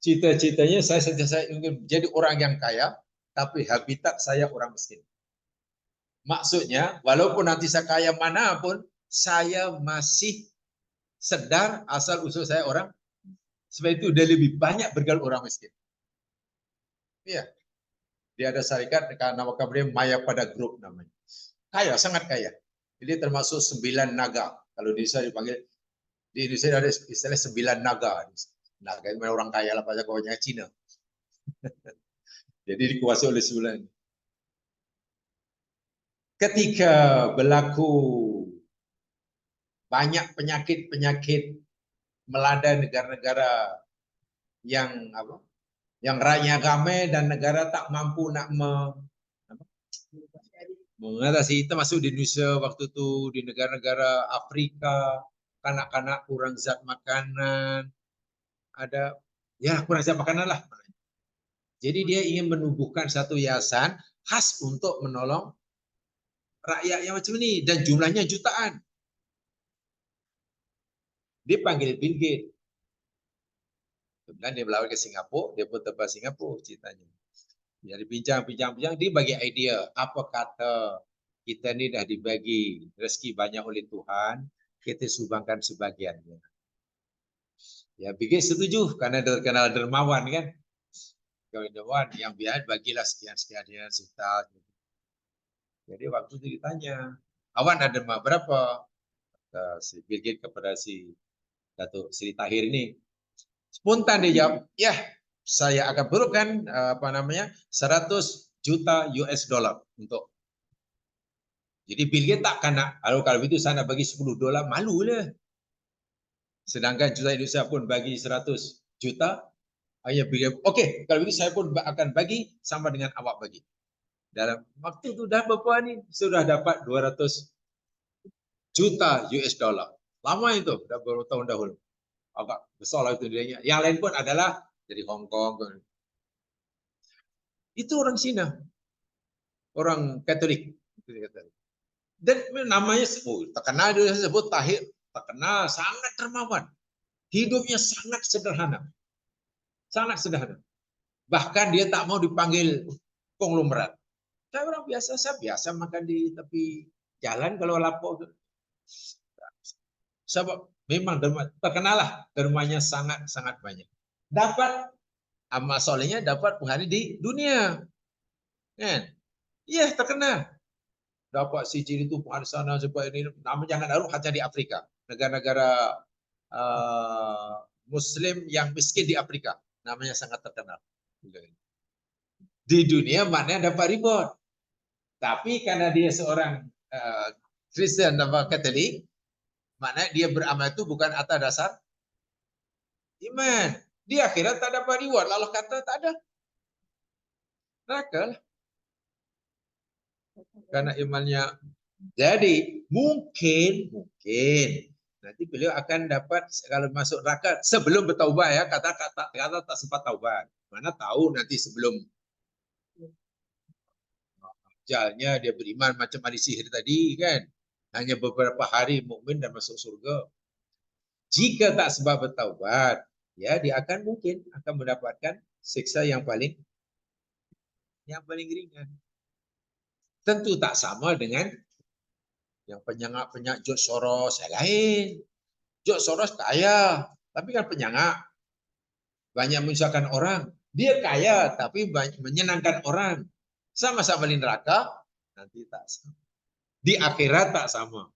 Cita-citanya saya ingin jadi orang yang kaya, tapi habitat saya orang miskin. Maksudnya, walaupun nanti saya kaya manapun, saya masih sedar asal usul saya orang. Sebab itu dia lebih banyak bergaul orang miskin. Iya. Dia ada syarikat, nama kabarnya Maya Pada Group namanya. Kaya, sangat kaya. Jadi termasuk 9 naga. Kalau di Indonesia dipanggil, di Indonesia ada istilah 9 naga. Naga itu orang kaya lah, pada kawannya Cina. Jadi dikuasai oleh 9. Ketika berlaku banyak penyakit-penyakit melanda negara-negara yang apa? Yang raya game dan negara tak mampu nak mengatasi. Itu masuk di Indonesia waktu itu, di negara-negara Afrika, kanak-kanak kurang zat makanan, ada ya kurang zat makanan lah. Jadi dia ingin menubuhkan satu yayasan khas untuk menolong rakyat yang macam ini dan jumlahnya jutaan. Dia panggil Bill Gates. Kemudian dia melawat ke Singapura, dia pun terbang Singapura ceritanya. Jadi bincang-bincang, dia bagi idea, apa kata kita ni dah dibagi rezeki banyak oleh Tuhan, kita sumbangkan sebagiannya. Ya, Bill Gates setuju karena terkenal dermawan kan. Dermawan yang biasa bagilah sekian-sekian juta. Jadi waktu itu ditanya, awan ada derma berapa? Kata si Bill Gates kepada si Datuk Seri Tahir ini. Spontan dia jawab, ya saya akan berikan 100 juta US dollar untuk. Jadi Bill Gates tak kena. Kalau itu saya nak bagi 10 dolar, malu lah. Sedangkan juta Indonesia pun bagi 100 juta. Ayah Bill Gates, okey, kalau itu saya pun akan bagi sama dengan awak bagi. Dalam waktu itu dah berapa ni? Sudah dapat 200 juta US dollar. Lama itu, dah beberapa tahun dahulu. Agak besar lah itu nilainya. Yang lain pun adalah dari Hong Kong. Itu orang Cina. Orang Katolik. Dan namanya terkenal dia sebut Tahir. Terkenal, sangat dermawan. Hidupnya sangat sederhana. Sangat sederhana. Bahkan dia tak mau dipanggil konglomerat. Saya orang biasa, saya biasa makan di tepi jalan kalau lapor. Sebab memang derma, terkenal lah dermanya sangat-sangat banyak. Dapat amal solehnya, dapat penghargaan di dunia. Kan? Iya, terkenal. Dapat sijil itu ada sana supaya ini nama jangan taruh hanya di Afrika. Negara-negara Muslim yang miskin di Afrika namanya sangat terkenal. Di dunia maknanya dapat reward. Tapi karena dia seorang Kristen atau Katolik, maknanya dia beramal itu bukan atas dasar iman. Di akhirat tak dapat reward. Allah kata tak ada. Neraka lah. Karena imannya. Jadi mungkin nanti beliau akan dapat kalau masuk neraka sebelum bertaubat ya, kata tak sempat taubat. Mana tahu nanti sebelum ajalnya dia beriman macam ahli sihir tadi kan. Hanya beberapa hari mukmin dan masuk surga. Jika tak sebab bertaubat, ya dia akan mungkin akan mendapatkan siksa yang paling ringan. Tentu tak sama dengan yang penyangak George Soros yang lain. George Soros kaya, tapi kan penyangak. Banyak menyusahkan orang. Dia kaya, tapi banyak menyenangkan orang. Sama-sama di neraka, nanti tak sama. Di akhirat tak sama.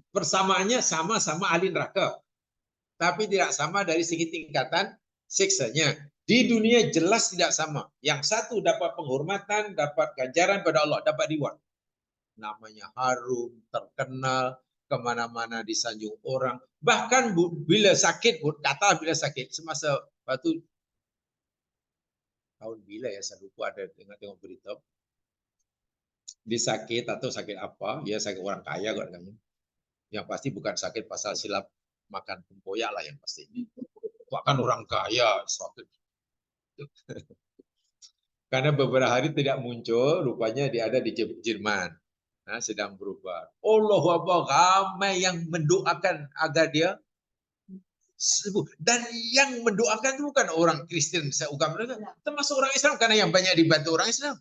Persamaannya sama-sama ahli neraka. Tapi tidak sama dari segi tingkatan siksanya. Di dunia jelas tidak sama. Yang satu dapat penghormatan, dapat ganjaran pada Allah, dapat reward. Namanya harum, terkenal, kemana-mana disanjung orang. Bahkan bila sakit, kata bila sakit, semasa waktu tahun bila ya, saya lupa ada tengok berita. Disakit atau sakit apa, ya sakit orang kaya katanya. Yang pasti bukan sakit pasal silap makan tempoyak lah yang pasti. Bahkan orang kaya sakit. Karena beberapa hari tidak muncul, rupanya dia ada di Jerman. Nah, sedang berubah. Allahu Akbar, ramai yang mendoakan agar dia sembuh. Dan yang mendoakan itu bukan orang Kristen seugam mereka, termasuk orang Islam karena yang banyak dibantu orang Islam.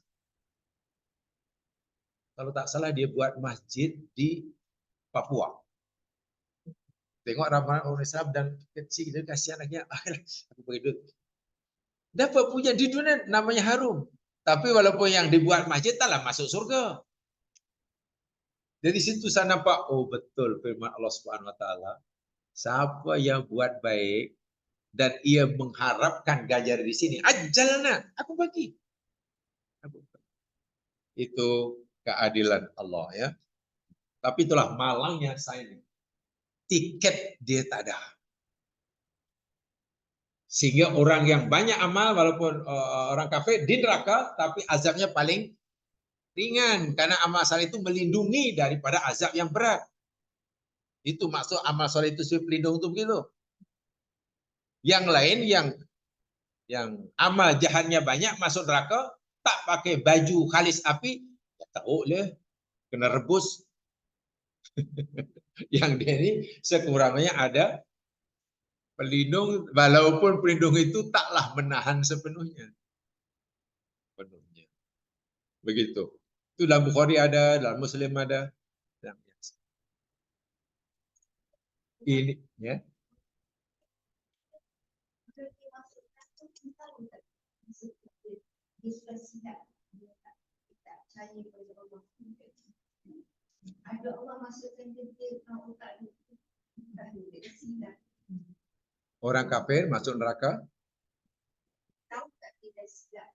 Kalau tak salah dia buat masjid di Papua. Tengok ramai orang Islam dan kecil dia kasih anaknya, aku begitu. Dapat punya di dunia namanya harum. Tapi walaupun yang dibuat masjid taklah masuk surga. Dari situ saya nampak, oh betul firman Allah Subhanahu Wa Taala. Siapa yang buat baik dan ia mengharapkan ganjaran di sini, ajalna, aku bagi. Itu keadilan Allah ya. Tapi itulah malangnya saya ini. Tiket dia tak ada. Sehingga orang yang banyak amal walaupun orang kafir di neraka, tapi azabnya paling ringan karena amal saleh itu melindungi daripada azab yang berat. Itu maksud amal saleh itu pelindung itu begitu. Yang lain yang amal jahatnya banyak masuk neraka, tak pakai baju khalis api, ya tahu lah kena rebus. Yang dia ini sekurangnya ada pelindung, walaupun pelindung itu taklah menahan sepenuhnya. Begitu. Itu dalam Bukhari ada, dalam Muslim ada. Ini ya. Ada Allah masukkan kita Orang kafir masuk neraka? Tahu tak kita silap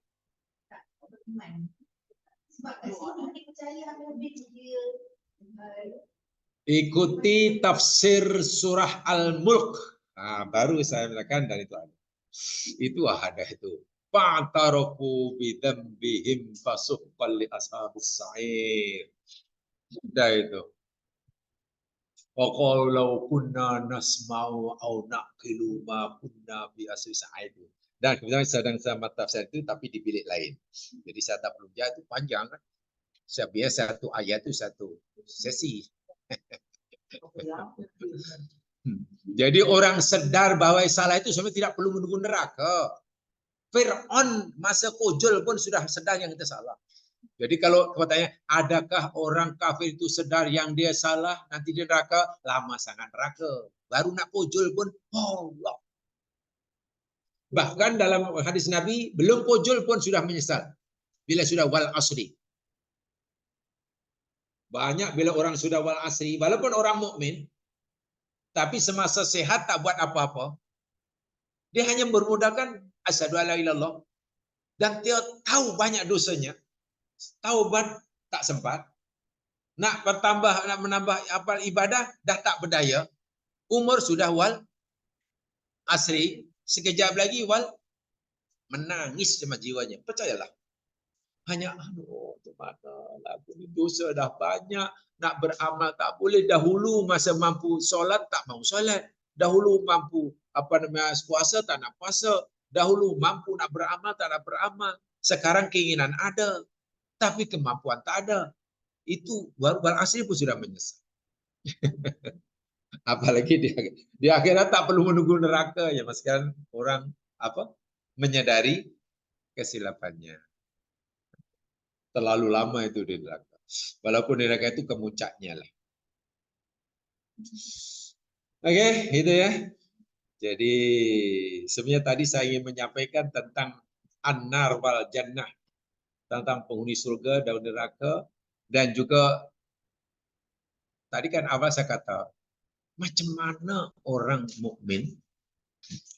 tak beriman. Sebab kat sini dia percaya Nabi dia ikuti tafsir surah Al-Mulk. Nah, baru saya mengatakan dan itu ada. Itu ada itu. Fa'tarafu bidzambihim fasuqqan li ashabis sa'ir. Sudah itu. Wa qalu law kunna nasma'u aw naqilu ma kunna fi ashabis sa'ir. Dan kemudian sedang sama tafsir itu tapi di bilik lain. Jadi saya tak perlu itu panjang kan. Saya biasa satu ayat itu satu sesi. Jadi orang sedar bahwa salah itu sebenarnya tidak perlu menunggu neraka. Fir'aun masa kojol pun sudah sedar yang kita salah. Jadi kalau katanya, adakah orang kafir itu sedar yang dia salah, nanti dia neraka? Lama sangat neraka. Baru nak kojol pun, Allah. Bahkan dalam hadis Nabi, belum kojol pun sudah menyesal. Bila sudah wal asri. Banyak bila orang sudah wal asri, walaupun orang mukmin, tapi semasa sehat tak buat apa-apa, dia hanya bermodalkan asyhadu alla ilaha illallah, dan dia tahu banyak dosanya, taubat tak sempat, nak menambah apa ibadah dah tak berdaya, umur sudah wal asri, sekejap lagi wal menangis sama jiwanya. Percayalah. Hanya aku ni dosa dah banyak, nak beramal tak boleh. Dahulu masa mampu solat tak mau solat. Dahulu mampu puasa tak nak puasa. Dahulu mampu nak beramal tak nak beramal. Sekarang keinginan ada, tapi kemampuan tak ada. Itu baru asli pun sudah menyesal. Apalagi di akhirat tak perlu menunggu neraka ya, Mas, kan orang menyadari kesilapannya. Terlalu lama itu di neraka. Walaupun di neraka itu kemuncaknya lah. Oke, itu ya. Jadi sebenarnya tadi saya ingin menyampaikan tentang an-nar wal jannah, tentang penghuni surga dan neraka, dan juga tadi kan awal saya kata macam mana orang mukmin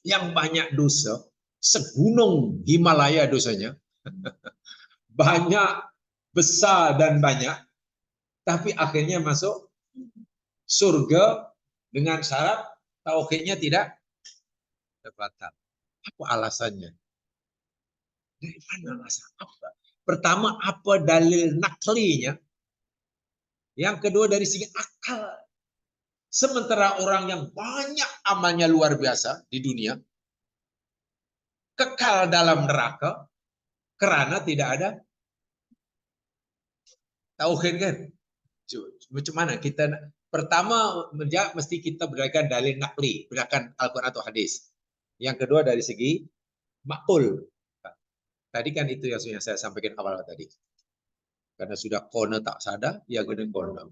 yang banyak dosa, segunung Himalaya dosanya, banyak, besar dan banyak, tapi akhirnya masuk surga dengan syarat tauhidnya tidak terbatal. Apa alasannya? Dari mana alasan? Apa? Pertama, apa dalil naklinya? Yang kedua, dari segi akal. Sementara orang yang banyak amalnya luar biasa di dunia, kekal dalam neraka karena tidak ada tauhid, kan? Macam mana kita? Pertama, mesti kita berdasarkan dalil nakli, berdasarkan Al-Quran atau hadis. Yang kedua dari segi makul. Tadi kan itu yang saya sampaikan awal tadi. Karena sudah kona tak sadar, ya kena kona.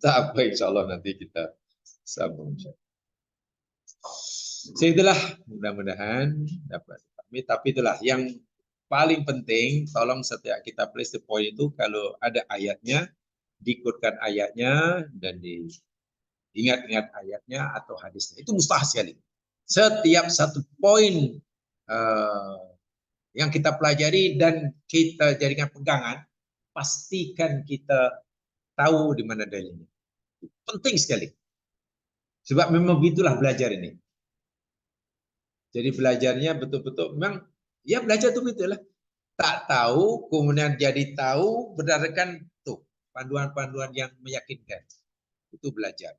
Tak apa, insya Allah nanti kita sambung. Itulah, mudah-mudahan dapat. Tapi itulah yang paling penting, tolong setiap kita place the point itu, kalau ada ayatnya, diikutkan ayatnya, dan diingat-ingat ayatnya atau hadisnya. Itu mustahil sekali. Setiap satu poin yang kita pelajari dan kita jadikan pegangan, pastikan kita tahu di mana dalilnya. Penting sekali. Sebab memang begitulah belajar ini. Jadi belajarnya betul-betul memang, ya belajar itu begitulah. Tak tahu, kemudian jadi tahu berdasarkan tuh panduan-panduan yang meyakinkan. Itu belajar.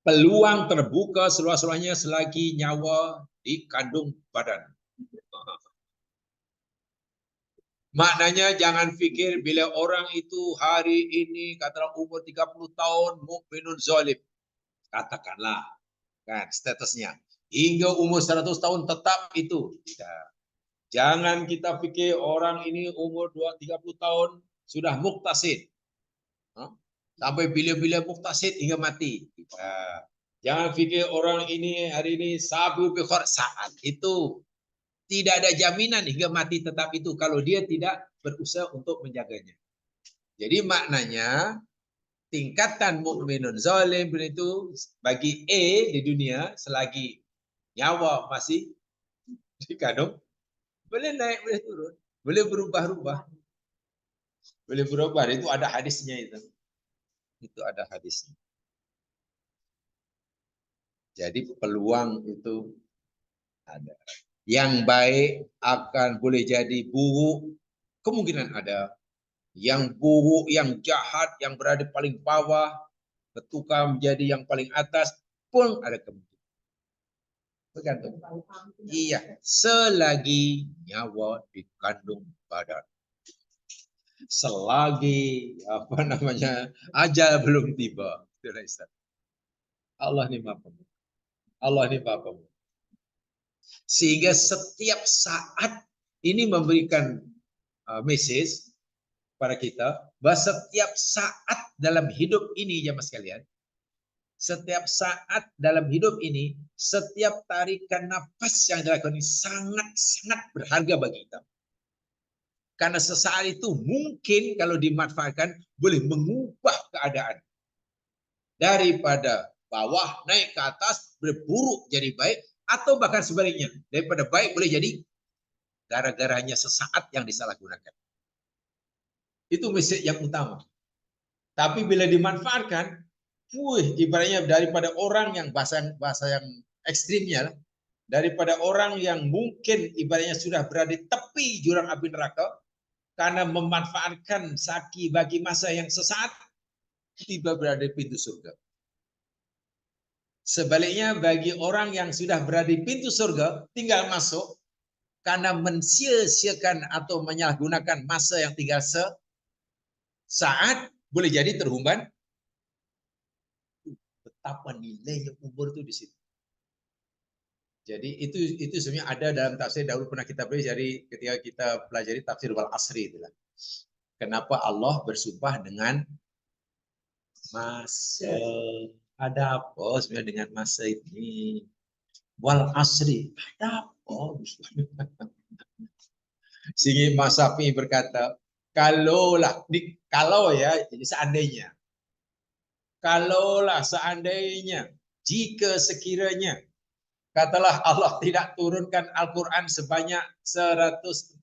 Peluang terbuka seluas-luasnya selagi nyawa di kandung badan. Maknanya jangan fikir bila orang itu hari ini katakanlah umur 30 tahun mukminun zalim. Katakanlah kan statusnya. Hingga umur 100 tahun tetap itu. Tidak. Jangan kita pikir orang ini umur 30 tahun sudah muktasid. Sampai bila-bila muktasid hingga mati. Tidak. Jangan fikir orang ini hari ini sabu bikhor saat itu. Tidak ada jaminan hingga mati tetap itu kalau dia tidak berusaha untuk menjaganya. Jadi maknanya tingkatan mukminun zalim itu bagi A di dunia selagi nyawa masih di kandung, boleh naik, boleh turun, boleh berubah-ubah. Boleh berubah, itu ada hadisnya itu. Itu ada hadisnya. Jadi peluang itu ada. Yang baik akan boleh jadi buruk, kemungkinan ada. Yang buruk, yang jahat, yang berada paling bawah, bertukar menjadi yang paling atas pun ada kemungkinan. Bergantung. Iya, selagi nyawa di kandung badan. Selagi apa namanya ajal belum tiba. Allah ni Maha Pemurah. Allah ni Maha Pemurah. Sehingga setiap saat ini memberikan message pada kita bahwa setiap saat dalam hidup ini jemaah sekalian, setiap saat dalam hidup ini, setiap tarikan nafas yang dilakukan ini sangat-sangat berharga bagi kita. Karena sesaat itu mungkin kalau dimanfaatkan boleh mengubah keadaan. Daripada bawah naik ke atas, berburuk jadi baik, atau bahkan sebaliknya. Daripada baik boleh jadi gara-garanya sesaat yang disalahgunakan. Itu message yang utama. Tapi bila dimanfaatkan, ibaratnya daripada orang yang bahasa yang ekstrimnya, daripada orang yang mungkin ibaratnya sudah berada di tepi jurang api neraka, karena memanfaatkan saki bagi masa yang sesaat, tiba berada di pintu surga. Sebaliknya bagi orang yang sudah berada di pintu surga, tinggal masuk, karena mensia-siakan atau menyalahgunakan masa yang tinggal sesaat, boleh jadi terhumban. Betapa nilainya umur itu di situ. Jadi itu sebenarnya ada dalam tafsir dahulu pernah kita pelajari ketika kita pelajari tafsir wal asri itulah. Kenapa Allah bersumpah dengan masa? Ada apa sebenarnya dengan masa ini? Wal asri, ada apa? Sehingga Mas Syafi'i berkata, kalaulah, kalau ya, jadi seandainya. Kalaulah seandainya, jika sekiranya, katalah Allah tidak turunkan Al-Quran sebanyak 114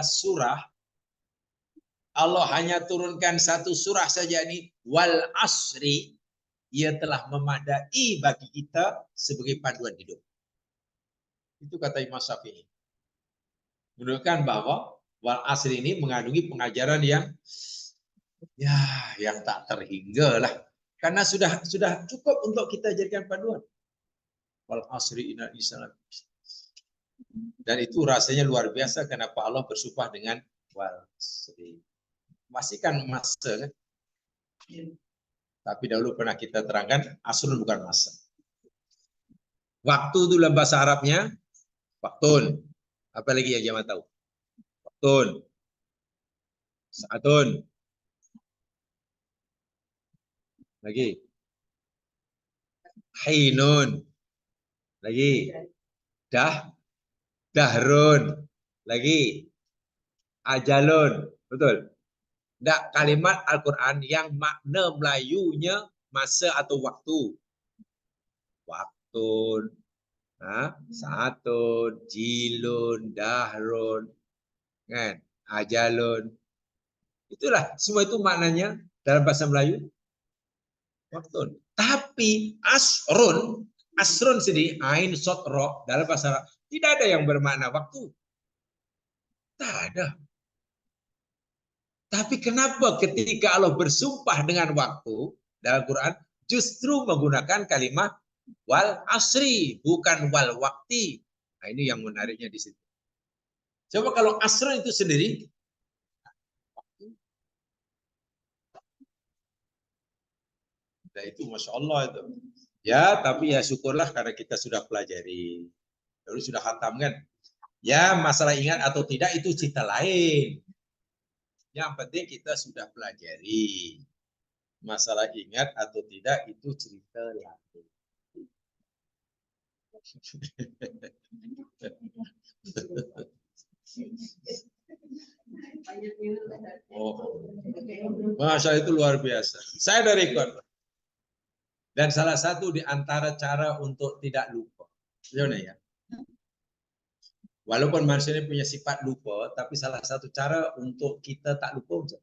surah, Allah hanya turunkan satu surah saja ini, wal asri, ia telah memadai bagi kita sebagai panduan hidup. Itu kata Imam Syafi'i. Menunjukkan bahwa wal asri ini mengandungi pengajaran yang tak terhingga lah. Karena sudah cukup untuk kita jadikan panduan. Wal asri innal insana. Dan itu rasanya luar biasa kenapa Allah bersumpah dengan wal asri. Masih kan masa kan? Tapi dahulu pernah kita terangkan, asrun bukan masa. Waktu itu dalam bahasa Arabnya, waktun. Apa lagi yang jamaah tahu? Waktun. Saatun. Lagi. Hinun. Lagi. Dahrun. Lagi. Ajalun. Betul. Tidak kalimat Al-Quran yang makna Melayunya masa atau waktu. Waktun. Saatun, jilun, dahrun, kan, ajalun. Itulah semua itu maknanya dalam bahasa Melayu waktun. Tapi asrun sendiri ain sot ro dalam bahasa Arab tidak ada yang bermakna waktu. Tak ada. Tapi kenapa ketika Allah bersumpah dengan waktu dalam Quran justru menggunakan kalimat wal asri, bukan wal wakti. Nah, ini yang menariknya di situ. Coba kalau asri itu sendiri, nah itu Masya Allah itu. Ya, tapi ya syukurlah karena kita sudah pelajari. Lalu sudah khatam kan. Ya, masalah ingat atau tidak itu cerita lain. Yang penting kita sudah pelajari. Masalah ingat atau tidak itu cerita lain. Oh, Masya itu luar biasa. Saya dari rekor. Dan salah satu di antara cara untuk tidak lupa. Ya. Walaupun manusia ini punya sifat lupa, tapi salah satu cara untuk kita tak lupa.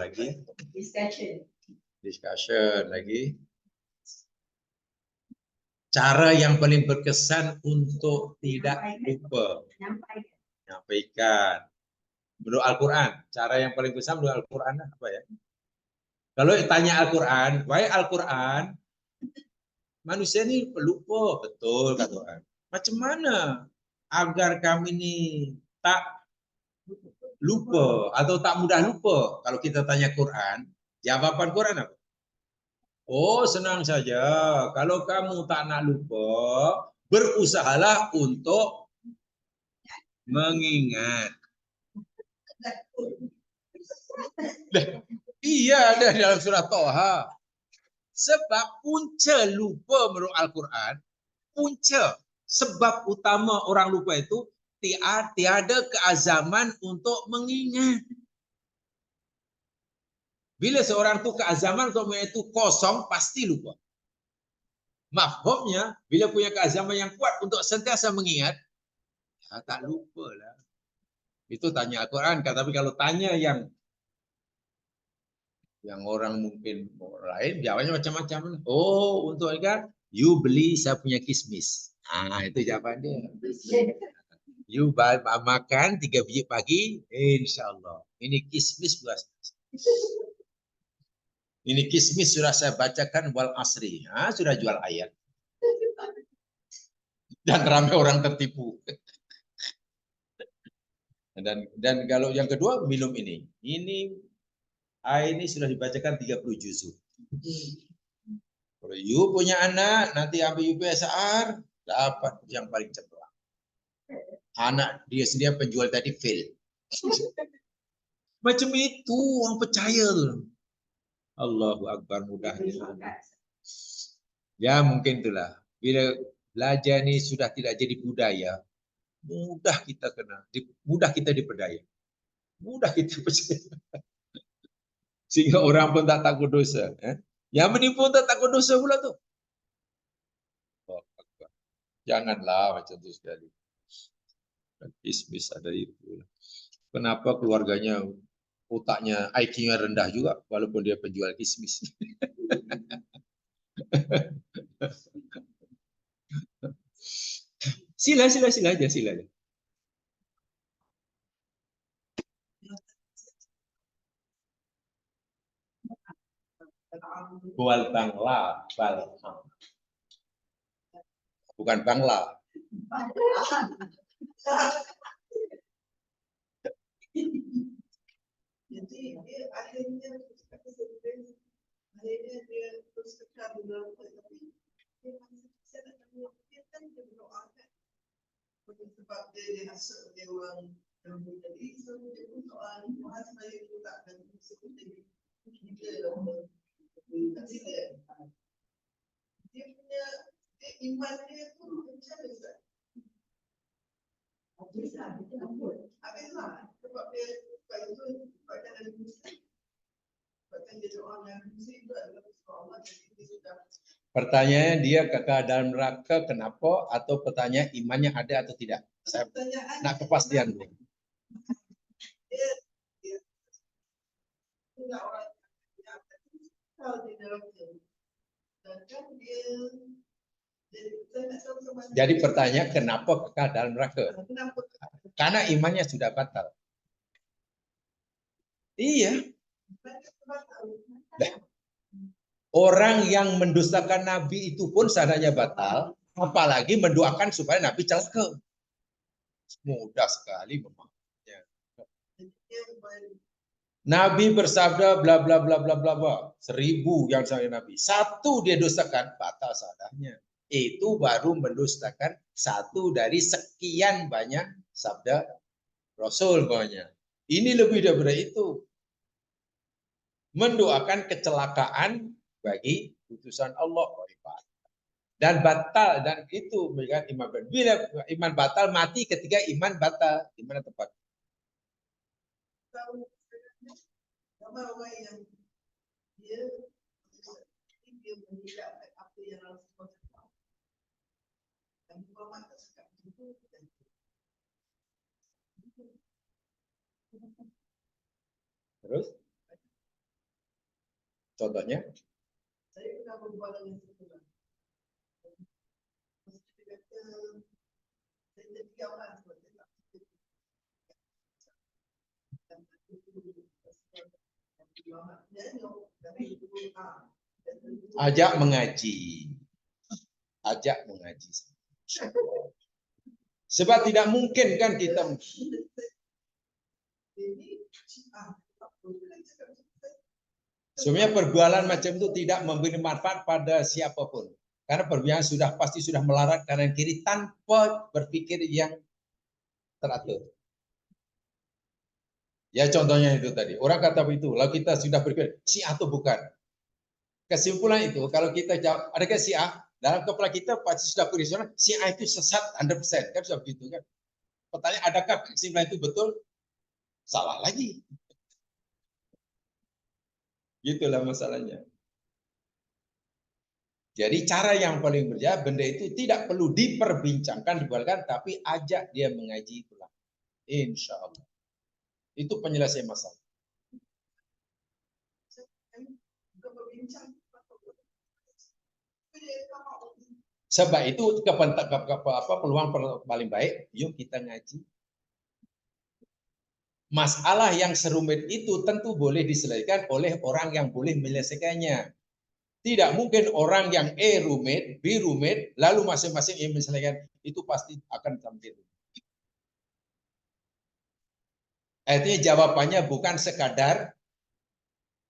Lagi. Discussion lagi. Cara yang paling berkesan untuk tidak lupa. Nyampaikan. Menurut Al-Quran. Cara yang paling besar menurut Al-Quran apa ya? Kalau tanya Al-Quran, wahai Al-Quran, manusia ini pelupa, betul kata Tuhan. Macam mana agar kami ini tak lupa atau tak mudah lupa? Kalau kita tanya Quran, jawaban Quran apa? Oh, senang saja. Kalau kamu tak nak lupa, berusahalah untuk mengingat. Iya, ada dalam surah Toha. Sebab punca lupa menurut Al-Quran, punca sebab utama orang lupa itu tiada keazaman untuk mengingat. Bila seorang tu keazaman untuk mengingat itu kosong, pasti lupa. Mafhumnya, bila punya keazaman yang kuat untuk sentiasa mengingat, ya tak lupa lah. Itu tanya Al-Quran. Tapi kalau tanya yang orang mungkin lain, jawabnya macam-macam. Oh, untuk ingat, you beli saya punya kismis. Itu jawaban dia. You makan 3 biji pagi, insyaAllah. Ini kismis buat. Ini kismis sudah saya bacakan wal asri. Sudah jual ayat. Dan ramai orang tertipu. Dan kalau yang kedua, minum ini. Air ini sudah dibacakan 30 juzuk. Kalau you punya anak, nanti ambil UPSR, dapat yang paling cepat. Anak dia sendiri penjual tadi fail. Macam itu orang percaya tu. Allahu Akbar, mudahnya. Ya mungkin itulah. Bila belajar ni sudah tidak jadi budaya, mudah kita diperdaya. Mudah kita percaya. Sehingga orang pun tak takut dosa. Yang menipu tak takut dosa pula tu. Oh, janganlah macam tu sekali. Bis ada itu. Kenapa keluarganya otaknya IQ-nya rendah juga walaupun dia penjual kismis. Sila aja. Bual Bangla, bukan Bangla. Jadi dia akhirnya dia terus kekal di dalam tapi dia masih saya dia kan dia berdoakan sebab dia hasut dia orang yang jadi so dia pun soal Tuhan supaya kita tak akan seperti kita dia punya iman dia tu macam mana? Habislah sebab dia itu baca dari Muslim. Bahkan dia orang yang Muslim itu adalah Allah jadi dia sudah. Pertanyaannya dia kekal dalam neraka kenapa atau pertanyaan imannya ada atau tidak? Saya nak kepastian dulu. Jadi pertanyaan kenapa kekal dalam neraka? Karena imannya sudah batal. Iya. Orang yang mendustakan Nabi itu pun sadanya batal, apalagi mendoakan supaya Nabi celaka. Mudah sekali memahaminya. Nabi bersabda bla bla bla bla bla bla. 1000 yang saya Nabi. Satu dia dustakan, batal sadanya. Itu baru mendustakan satu dari sekian banyak sabda Rasul banyak. Ini lebih daripada itu. Mendoakan kecelakaan bagi utusan Allah. Dan batal, dan itu bukan iman. Bila iman batal, mati ketika iman batal. Di mana tempat? Orang yang dia meninggalkan apa yang harus dilakukan. Dan ulama tersebut itu Terus? Contohnya? saya pernah berbuat dengan seseorang. Saya 3 orang Ajak mengaji. Ajak mengaji. Sebab tidak mungkin kan kita sebenarnya perbualan macam itu tidak memberi manfaat pada siapapun. Karena perbualan sudah pasti sudah melarat kanan kiri tanpa berpikir yang teratur. Ya contohnya itu tadi. Orang kata begitu, lalu kita sudah berpikir, si atau bukan. Kesimpulan itu, kalau kita jawab, adakah si A? Dalam kepala kita pasti sudah posisional, si A itu sesat 100%. Kan sudah begitu kan. Pertanyaan, adakah kesimpulan itu betul? Salah lagi. Gitulah masalahnya. Jadi cara yang paling berjaya, benda itu tidak perlu diperbincangkan, dibualkan, tapi ajak dia mengaji pulang. Insya Allah. Itu penyelesaian masalah. Sebab itu peluang paling baik, yuk kita ngaji. Masalah yang serumit itu tentu boleh diselesaikan oleh orang yang boleh menyelesaikannya. Tidak mungkin orang yang rumit, B rumit, lalu masing-masing yang menyelesaikan, itu pasti akan tampil. Artinya jawabannya bukan sekadar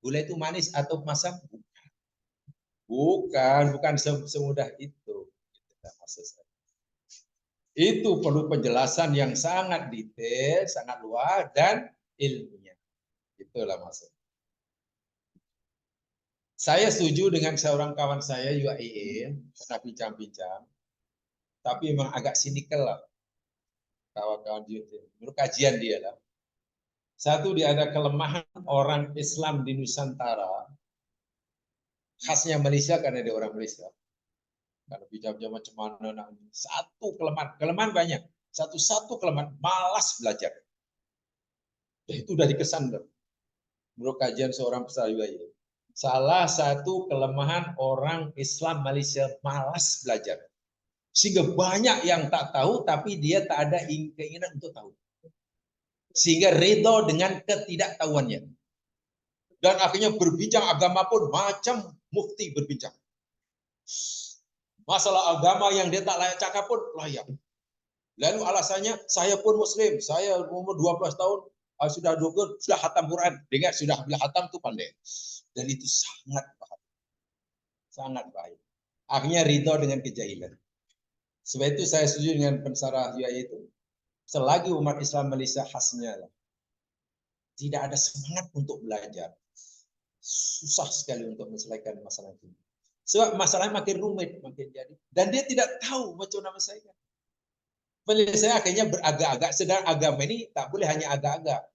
gula itu manis atau masam. Bukan semudah itu. Itu perlu penjelasan yang sangat detail, sangat luas, dan ilmiah. Itulah maksud. Saya setuju dengan seorang kawan saya, UAE, pernah bincang-bincang, tapi memang agak sinikal lah. Kawan-kawan dia, menurut kajian dia lah. Satu, dia ada kelemahan orang Islam di Nusantara, khasnya Malaysia karena dia orang Malaysia. Kalau bicara macam mana, satu kelemahan banyak. Satu kelemahan, malas belajar. Itu dari kesan menurut kajian seorang peserta UAE. Salah satu kelemahan orang Islam Malaysia, malas belajar. Sehingga banyak yang tak tahu, tapi dia tak ada keinginan untuk tahu. Sehingga ridho dengan ketidaktahuannya. Dan akhirnya berbincang agama pun macam mufti berbincang. Masalah agama yang dia tak layak cakap pun layak. Lalu alasannya, saya pun muslim, saya umur 12 tahun, sudah khatam Quran. Dengar, sudah bila khatam itu pandai. Dan itu sangat bahaya. Sangat bahaya. Akhirnya ridho dengan kejahilan. Sebab itu saya setuju dengan pensarah itu. Selagi umat Islam Malaysia khasnya tidak ada semangat untuk belajar, susah sekali untuk menyelesaikan masalah itu. Sebab masalahnya makin rumit, makin jadi. Dan dia tidak tahu macam mana menyelesaikan. Penyelesaian akhirnya beragak-agak, sedang agama ini tak boleh hanya agak-agak.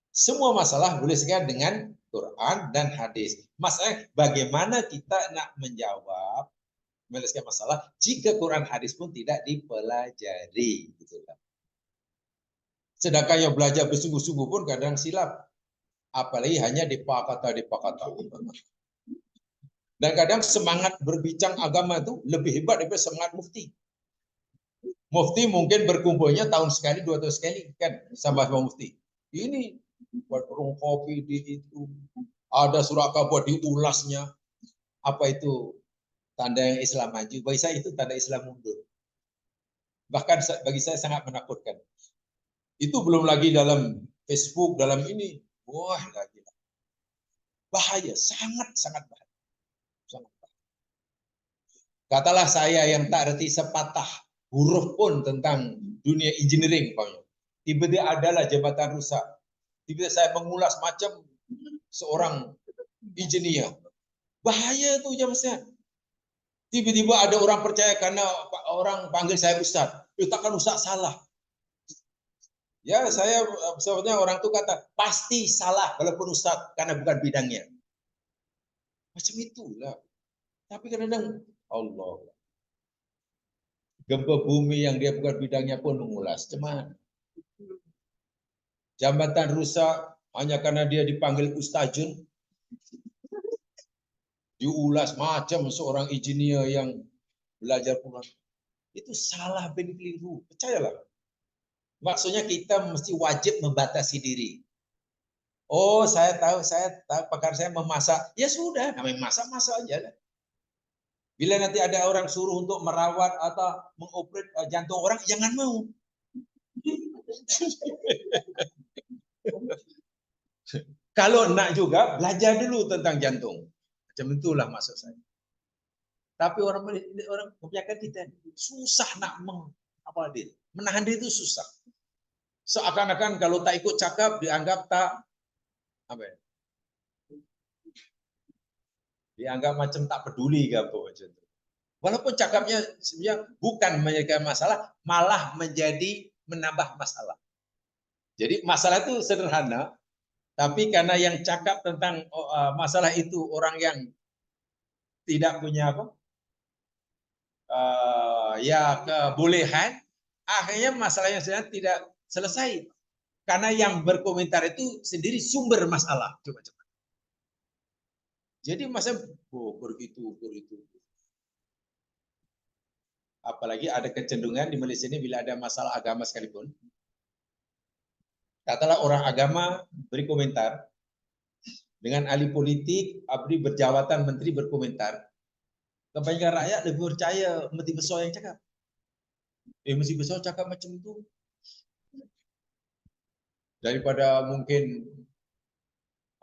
Semua masalah boleh diselesaikan dengan Quran dan hadis. Masalah bagaimana kita nak menjawab menyelesaikan masalah jika Quran hadis pun tidak dipelajari. Sedangkan yang belajar bersungguh-sungguh pun kadang silap. Apalagi hanya dipakata. Dan kadang semangat berbincang agama itu lebih hebat daripada semangat mufti. Mufti mungkin berkumpulnya tahun sekali, 2 tahun sekali kan sama mufti. Ini buat warung kopi di itu, ada surat kabar diulasnya. Apa itu tanda yang Islam maju? Bagi saya itu tanda Islam mundur. Bahkan bagi saya sangat menakutkan. Itu belum lagi dalam Facebook, dalam ini. Wah, lagi. Bahaya, sangat bahaya. Sangat bahaya. Katalah saya yang tak reti sepatah huruf pun tentang dunia engineering. Tiba-tiba adalah jembatan rusak. Tiba-tiba saya mengulas macam seorang engineer. Bahaya tuh jamaah. Tiba-tiba ada orang percaya karena orang panggil saya Ustaz. Takkan Ustaz salah. Ya, saya sebetulnya orang itu kata, pasti salah walaupun Ustaz karena bukan bidangnya. Macam itulah. Tapi kadang-kadang Allah. Gempa bumi yang dia bukan bidangnya pun mengulas. Cuman jambatan rusak hanya karena dia dipanggil Ustazun. Diulas macam seorang engineer yang belajar pulang. Itu salah ben keliru. Percayalah. Maksudnya kita mesti wajib membatasi diri. Oh, saya tahu pakar saya memasak. Ya sudah, namanya masak-masak aja lah. Bila nanti ada orang suruh untuk merawat atau mengoperate jantung orang, jangan mau. Kalau nak juga, belajar dulu tentang jantung. Macam itulah maksud saya. Tapi orang kebanyakan kita susah nak menahan diri itu susah. Seakan-akan kalau tak ikut cakap dianggap tak apa ya? Dianggap macam tak peduli ke apa macam itu. Walaupun cakapnya sebenarnya bukan menyelesaikan masalah, malah menjadi menambah masalah. Jadi masalah itu sederhana, tapi karena yang cakap tentang masalah itu orang yang tidak punya apa, ya kebolehan, akhirnya masalahnya sebenarnya tidak selesai. Karena yang berkomentar itu sendiri sumber masalah. Coba-coba. Jadi masa begitu. Apalagi ada kecenderungan di Malaysia ini bila ada masalah agama sekalipun, katalah orang agama beri komentar, dengan ahli politik, abri berjawatan menteri berkomentar, kebanyakan rakyat lebih percaya menteri besar yang cakap. Menteri besar cakap macam itu, daripada mungkin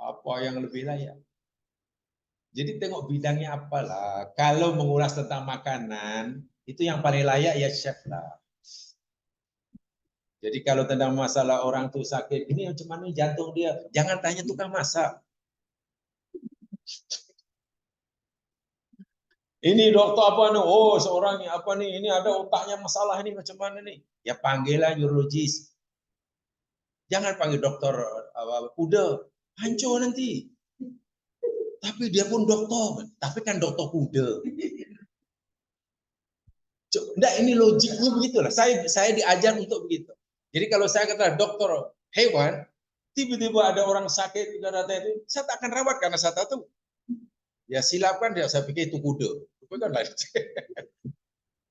apa yang lebih layak. Jadi tengok bidangnya apalah. Kalau mengulas tentang makanan, itu yang paling layak ya chef lah. Jadi kalau tentang masalah orang tuh sakit, ini macam mana jantung dia, jangan tanya tukang masak. Ini dokter apa nih? Oh, seorang apa nih? Ini ada otaknya masalah ini macam mana nih? Ya panggillah neurologis. Jangan panggil dokter kuda, hancur nanti. Tapi dia pun dokter, tapi kan dokter kuda. Enggak, ini logiknya begitulah. Saya diajar untuk begitu. Jadi kalau saya kata dokter hewan, tiba-tiba ada orang sakit sudah datang itu, saya tak akan rawat karena saya tahu. Ya silakan dia, saya pikir itu kuda. Bukan lain.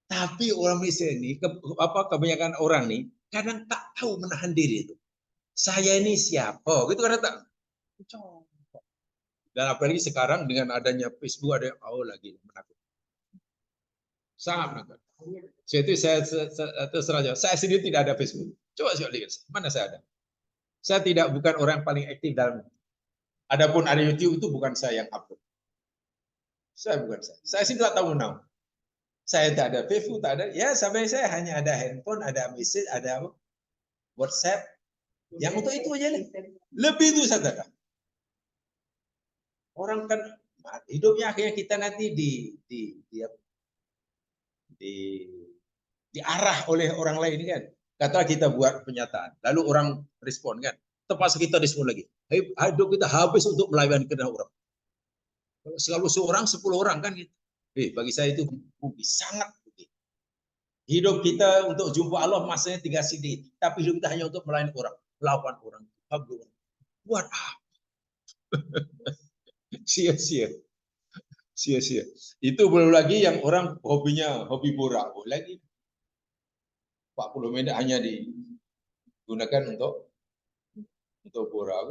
Tapi orang Malaysia ini, kebanyakan orang nih, kadang tak tahu menahan diri itu. Saya ini siapa? Gitu kadang tak. Dan apalagi sekarang dengan adanya Facebook ada lagi menakut. Sangat menakut. Saya terserah jawab. Saya sendiri tidak ada Facebook. Coba lihat, mana saya ada? Saya bukan orang yang paling aktif dalam. Adapun ada YouTube itu bukan saya yang upload. Saya sih tidak tahu nama. Saya tak ada Facebook, tak ada. Ya sampai saya hanya ada handphone, ada message, ada WhatsApp. Yang untuk itu aja nih. Lebih itu saya tak ada. Orang kan hidupnya akhirnya kita nanti diarah oleh orang lain kan. Kata kita buat pernyataan, lalu orang respon kan. Terpaksa kita respon lagi. Hidup kita habis untuk melayani kehendak orang. Kalau seorang 10 orang kan gitu. Bagi saya itu rugi, sangat rugi. Hidup kita untuk jumpa Allah masanya 3 sidi, tapi hidup kita hanya untuk melayani orang, lawan orang, buat apa? Sia-sia. Itu belum lagi yang orang hobi borak lagi. 40 menit hanya digunakan untuk borak.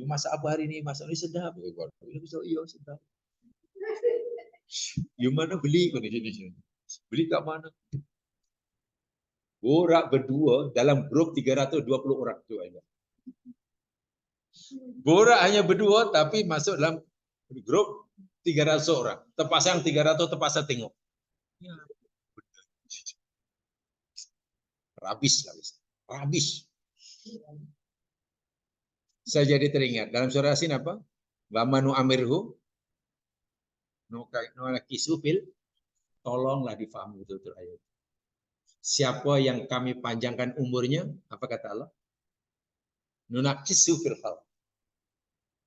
Masak apa hari ini? Masak ini sedap. Iya sedap. Mana beli di sini? Beli kat mana? Borak berdua dalam grup 320 orang tu aja. Borak hanya berdua tapi masuk dalam grup 300 orang. Terpasang 300 terpaksa tengok. Ya. Rabis. Saya jadi teringat dalam surah Yasin apa? Wa manu amirhu kisufil, tolonglah difahami betul-betul ayat. Siapa yang kami panjangkan umurnya, apa kata Allah? Nunakisufil hal.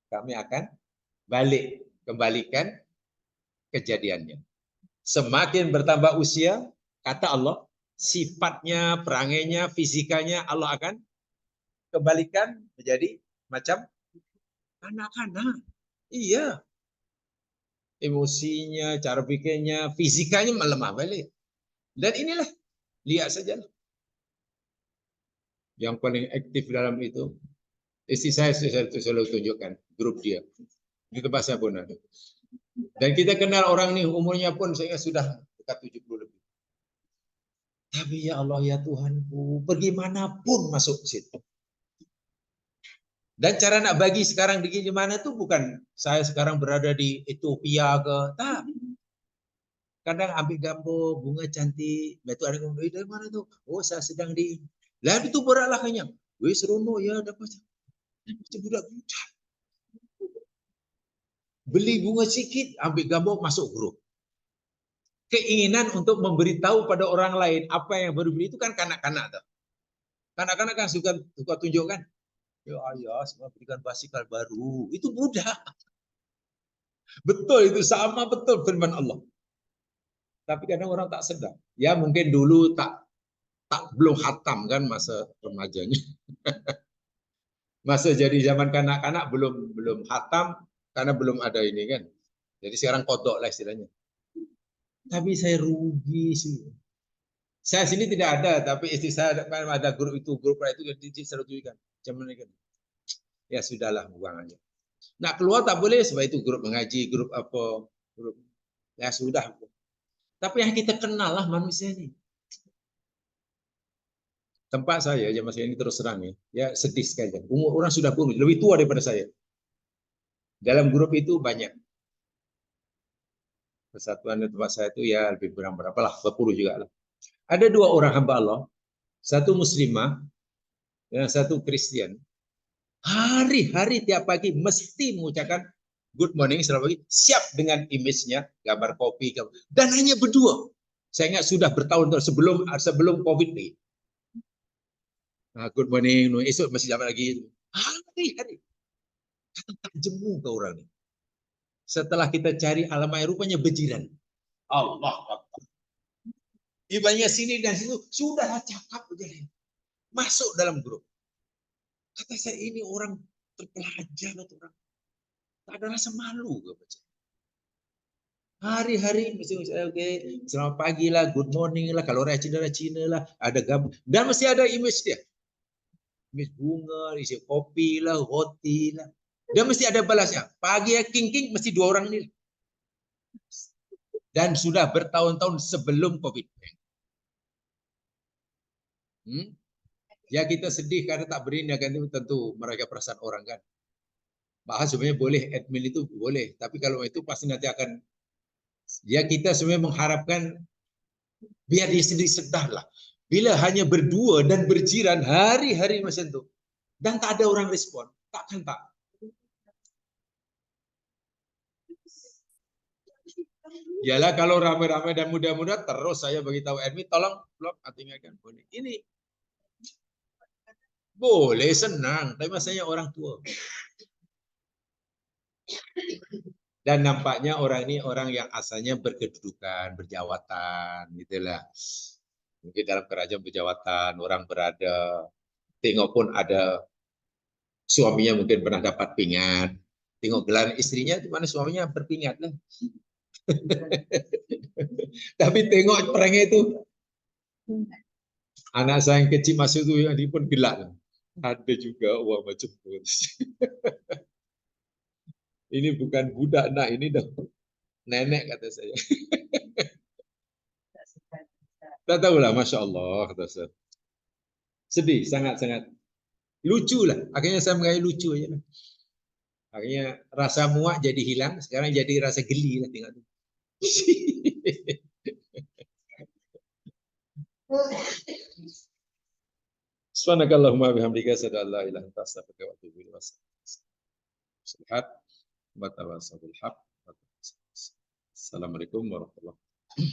Kami akan kembalikan kejadiannya. Semakin bertambah usia, kata Allah, sifatnya, perangainya, fisikanya Allah akan kembalikan menjadi macam anak-anak. Iya. Emosinya, cara pikirnya, fisikanya melemah balik. Dan inilah, lihat saja. Yang paling aktif dalam itu Istri saya selalu tunjukkan grup dia. Di tempat saya pun ada. Dan kita kenal orang nih, umurnya pun saya sudah dekat 70 lebih. Tapi ya Allah ya Tuhanku, pergi manapun masuk situ. Dan cara nak bagi sekarang di mana tuh bukan saya sekarang berada di Ethiopia ke, tak. Kadang ambil gambar bunga cantik, betul ada ngomong, dari mana tuh? Oh saya sedang di, lalu itu beratlah kenyang. Wih serono ya dapat macam budak-budak. Beli bunga sikit, ambil gambar masuk grup. Keinginan untuk memberitahu pada orang lain apa yang baru beli itu kan kanak-kanak tuh. Kanak-kanak kan suka tunjukkan. Ya ayah, semua berikan basikal baru. Itu budak. Betul itu sama betul firman Allah. Tapi kadang orang tak sedar. Ya mungkin dulu tak belum hatam kan masa remajanya. Masa jadi zaman kanak-kanak belum hatam karena belum ada ini kan. Jadi sekarang kodok lah istilahnya. Tapi saya rugi sih. Saya sini tidak ada, tapi istri saya ada grup itu selalu tunjukkan. Cuman kan, ya sudahlah buang aja. Nak keluar tak boleh sebab itu grup mengaji, grup apa, grup ya sudah. Tapi yang kita kenal lah manusia ini. Tempat saya zaman saya ini terus terang ya sedih sekali. Umur orang sudah pun lebih tua daripada saya. Dalam grup itu banyak. Persatuan di tempat saya itu ya lebih kurang berapa lah, 40 juga lah. Ada dua orang hamba Allah, satu muslimah dan satu Kristen. Hari-hari tiap pagi mesti mengucapkan good morning selamat pagi, siap dengan image-nya, gambar kopi, dan hanya berdua. Saya ingat sudah bertahun-tahun sebelum COVID nih. Nah, good morning, esok masih jalan lagi. Hari-hari. Tak jemu ke orang ini. Setelah kita cari alamat rupanya bejiran. Allah Akbar. Ibanya sini dan situ sudah cakap begitu. Masuk dalam grup. Kata saya ini orang terpelajar atau orang tak ada rasa malu ke baca. Hari-hari mesti oke, selamat pagi lah, good morning lah, kalau orang Cina lah, ada gambar dan mesti ada image dia. Image bunga, isi kopi lah, roti lah. Dan mesti ada balasnya. Pagi ya king mesti dua orang ini. Dan sudah bertahun-tahun sebelum COVID. Ya kita sedih karena tak beri niaga itu tentu mereka perasaan orang kan. Bahas sebenarnya boleh, admin itu boleh. Tapi kalau itu pasti nanti akan, ya kita sebenarnya mengharapkan biar dia sendiri sedar lah. Bila hanya berdua dan berjiran hari-hari macam itu, dan tak ada orang respon, takkan tak. Yalah kalau ramai-ramai dan muda-muda terus saya beritahu admin, tolong blok tinggalkan. Boleh. Ini boleh senang, tapi masanya orang tua. Dan nampaknya orang ini orang yang asalnya berkedudukan, berjawatan, gitulah. Mungkin dalam kerajaan berjawatan, orang berada, tengok pun ada suaminya mungkin pernah dapat pingat, tengok gelar istrinya di mana suaminya berpingat lah. Tapi tengok perangnya itu, anak saya yang kecil masuk itu yang dia pun gelak. Ada juga uang macam itu. Ini bukan budak nak, ini dah nenek kata saya. Tak tahulah, Masya Allah kata saya. Sedih, sangat-sangat. Lucu lah, akhirnya saya mengalir lucu aja. Akhirnya rasa muak jadi hilang, sekarang jadi rasa geli lah tengok tu. Subhanakallahumma bihamdika asyhadu an la ilaha illa anta astaghfiruka wa atubu ilaik. Assalamualaikum warahmatullahi wabarakatuh.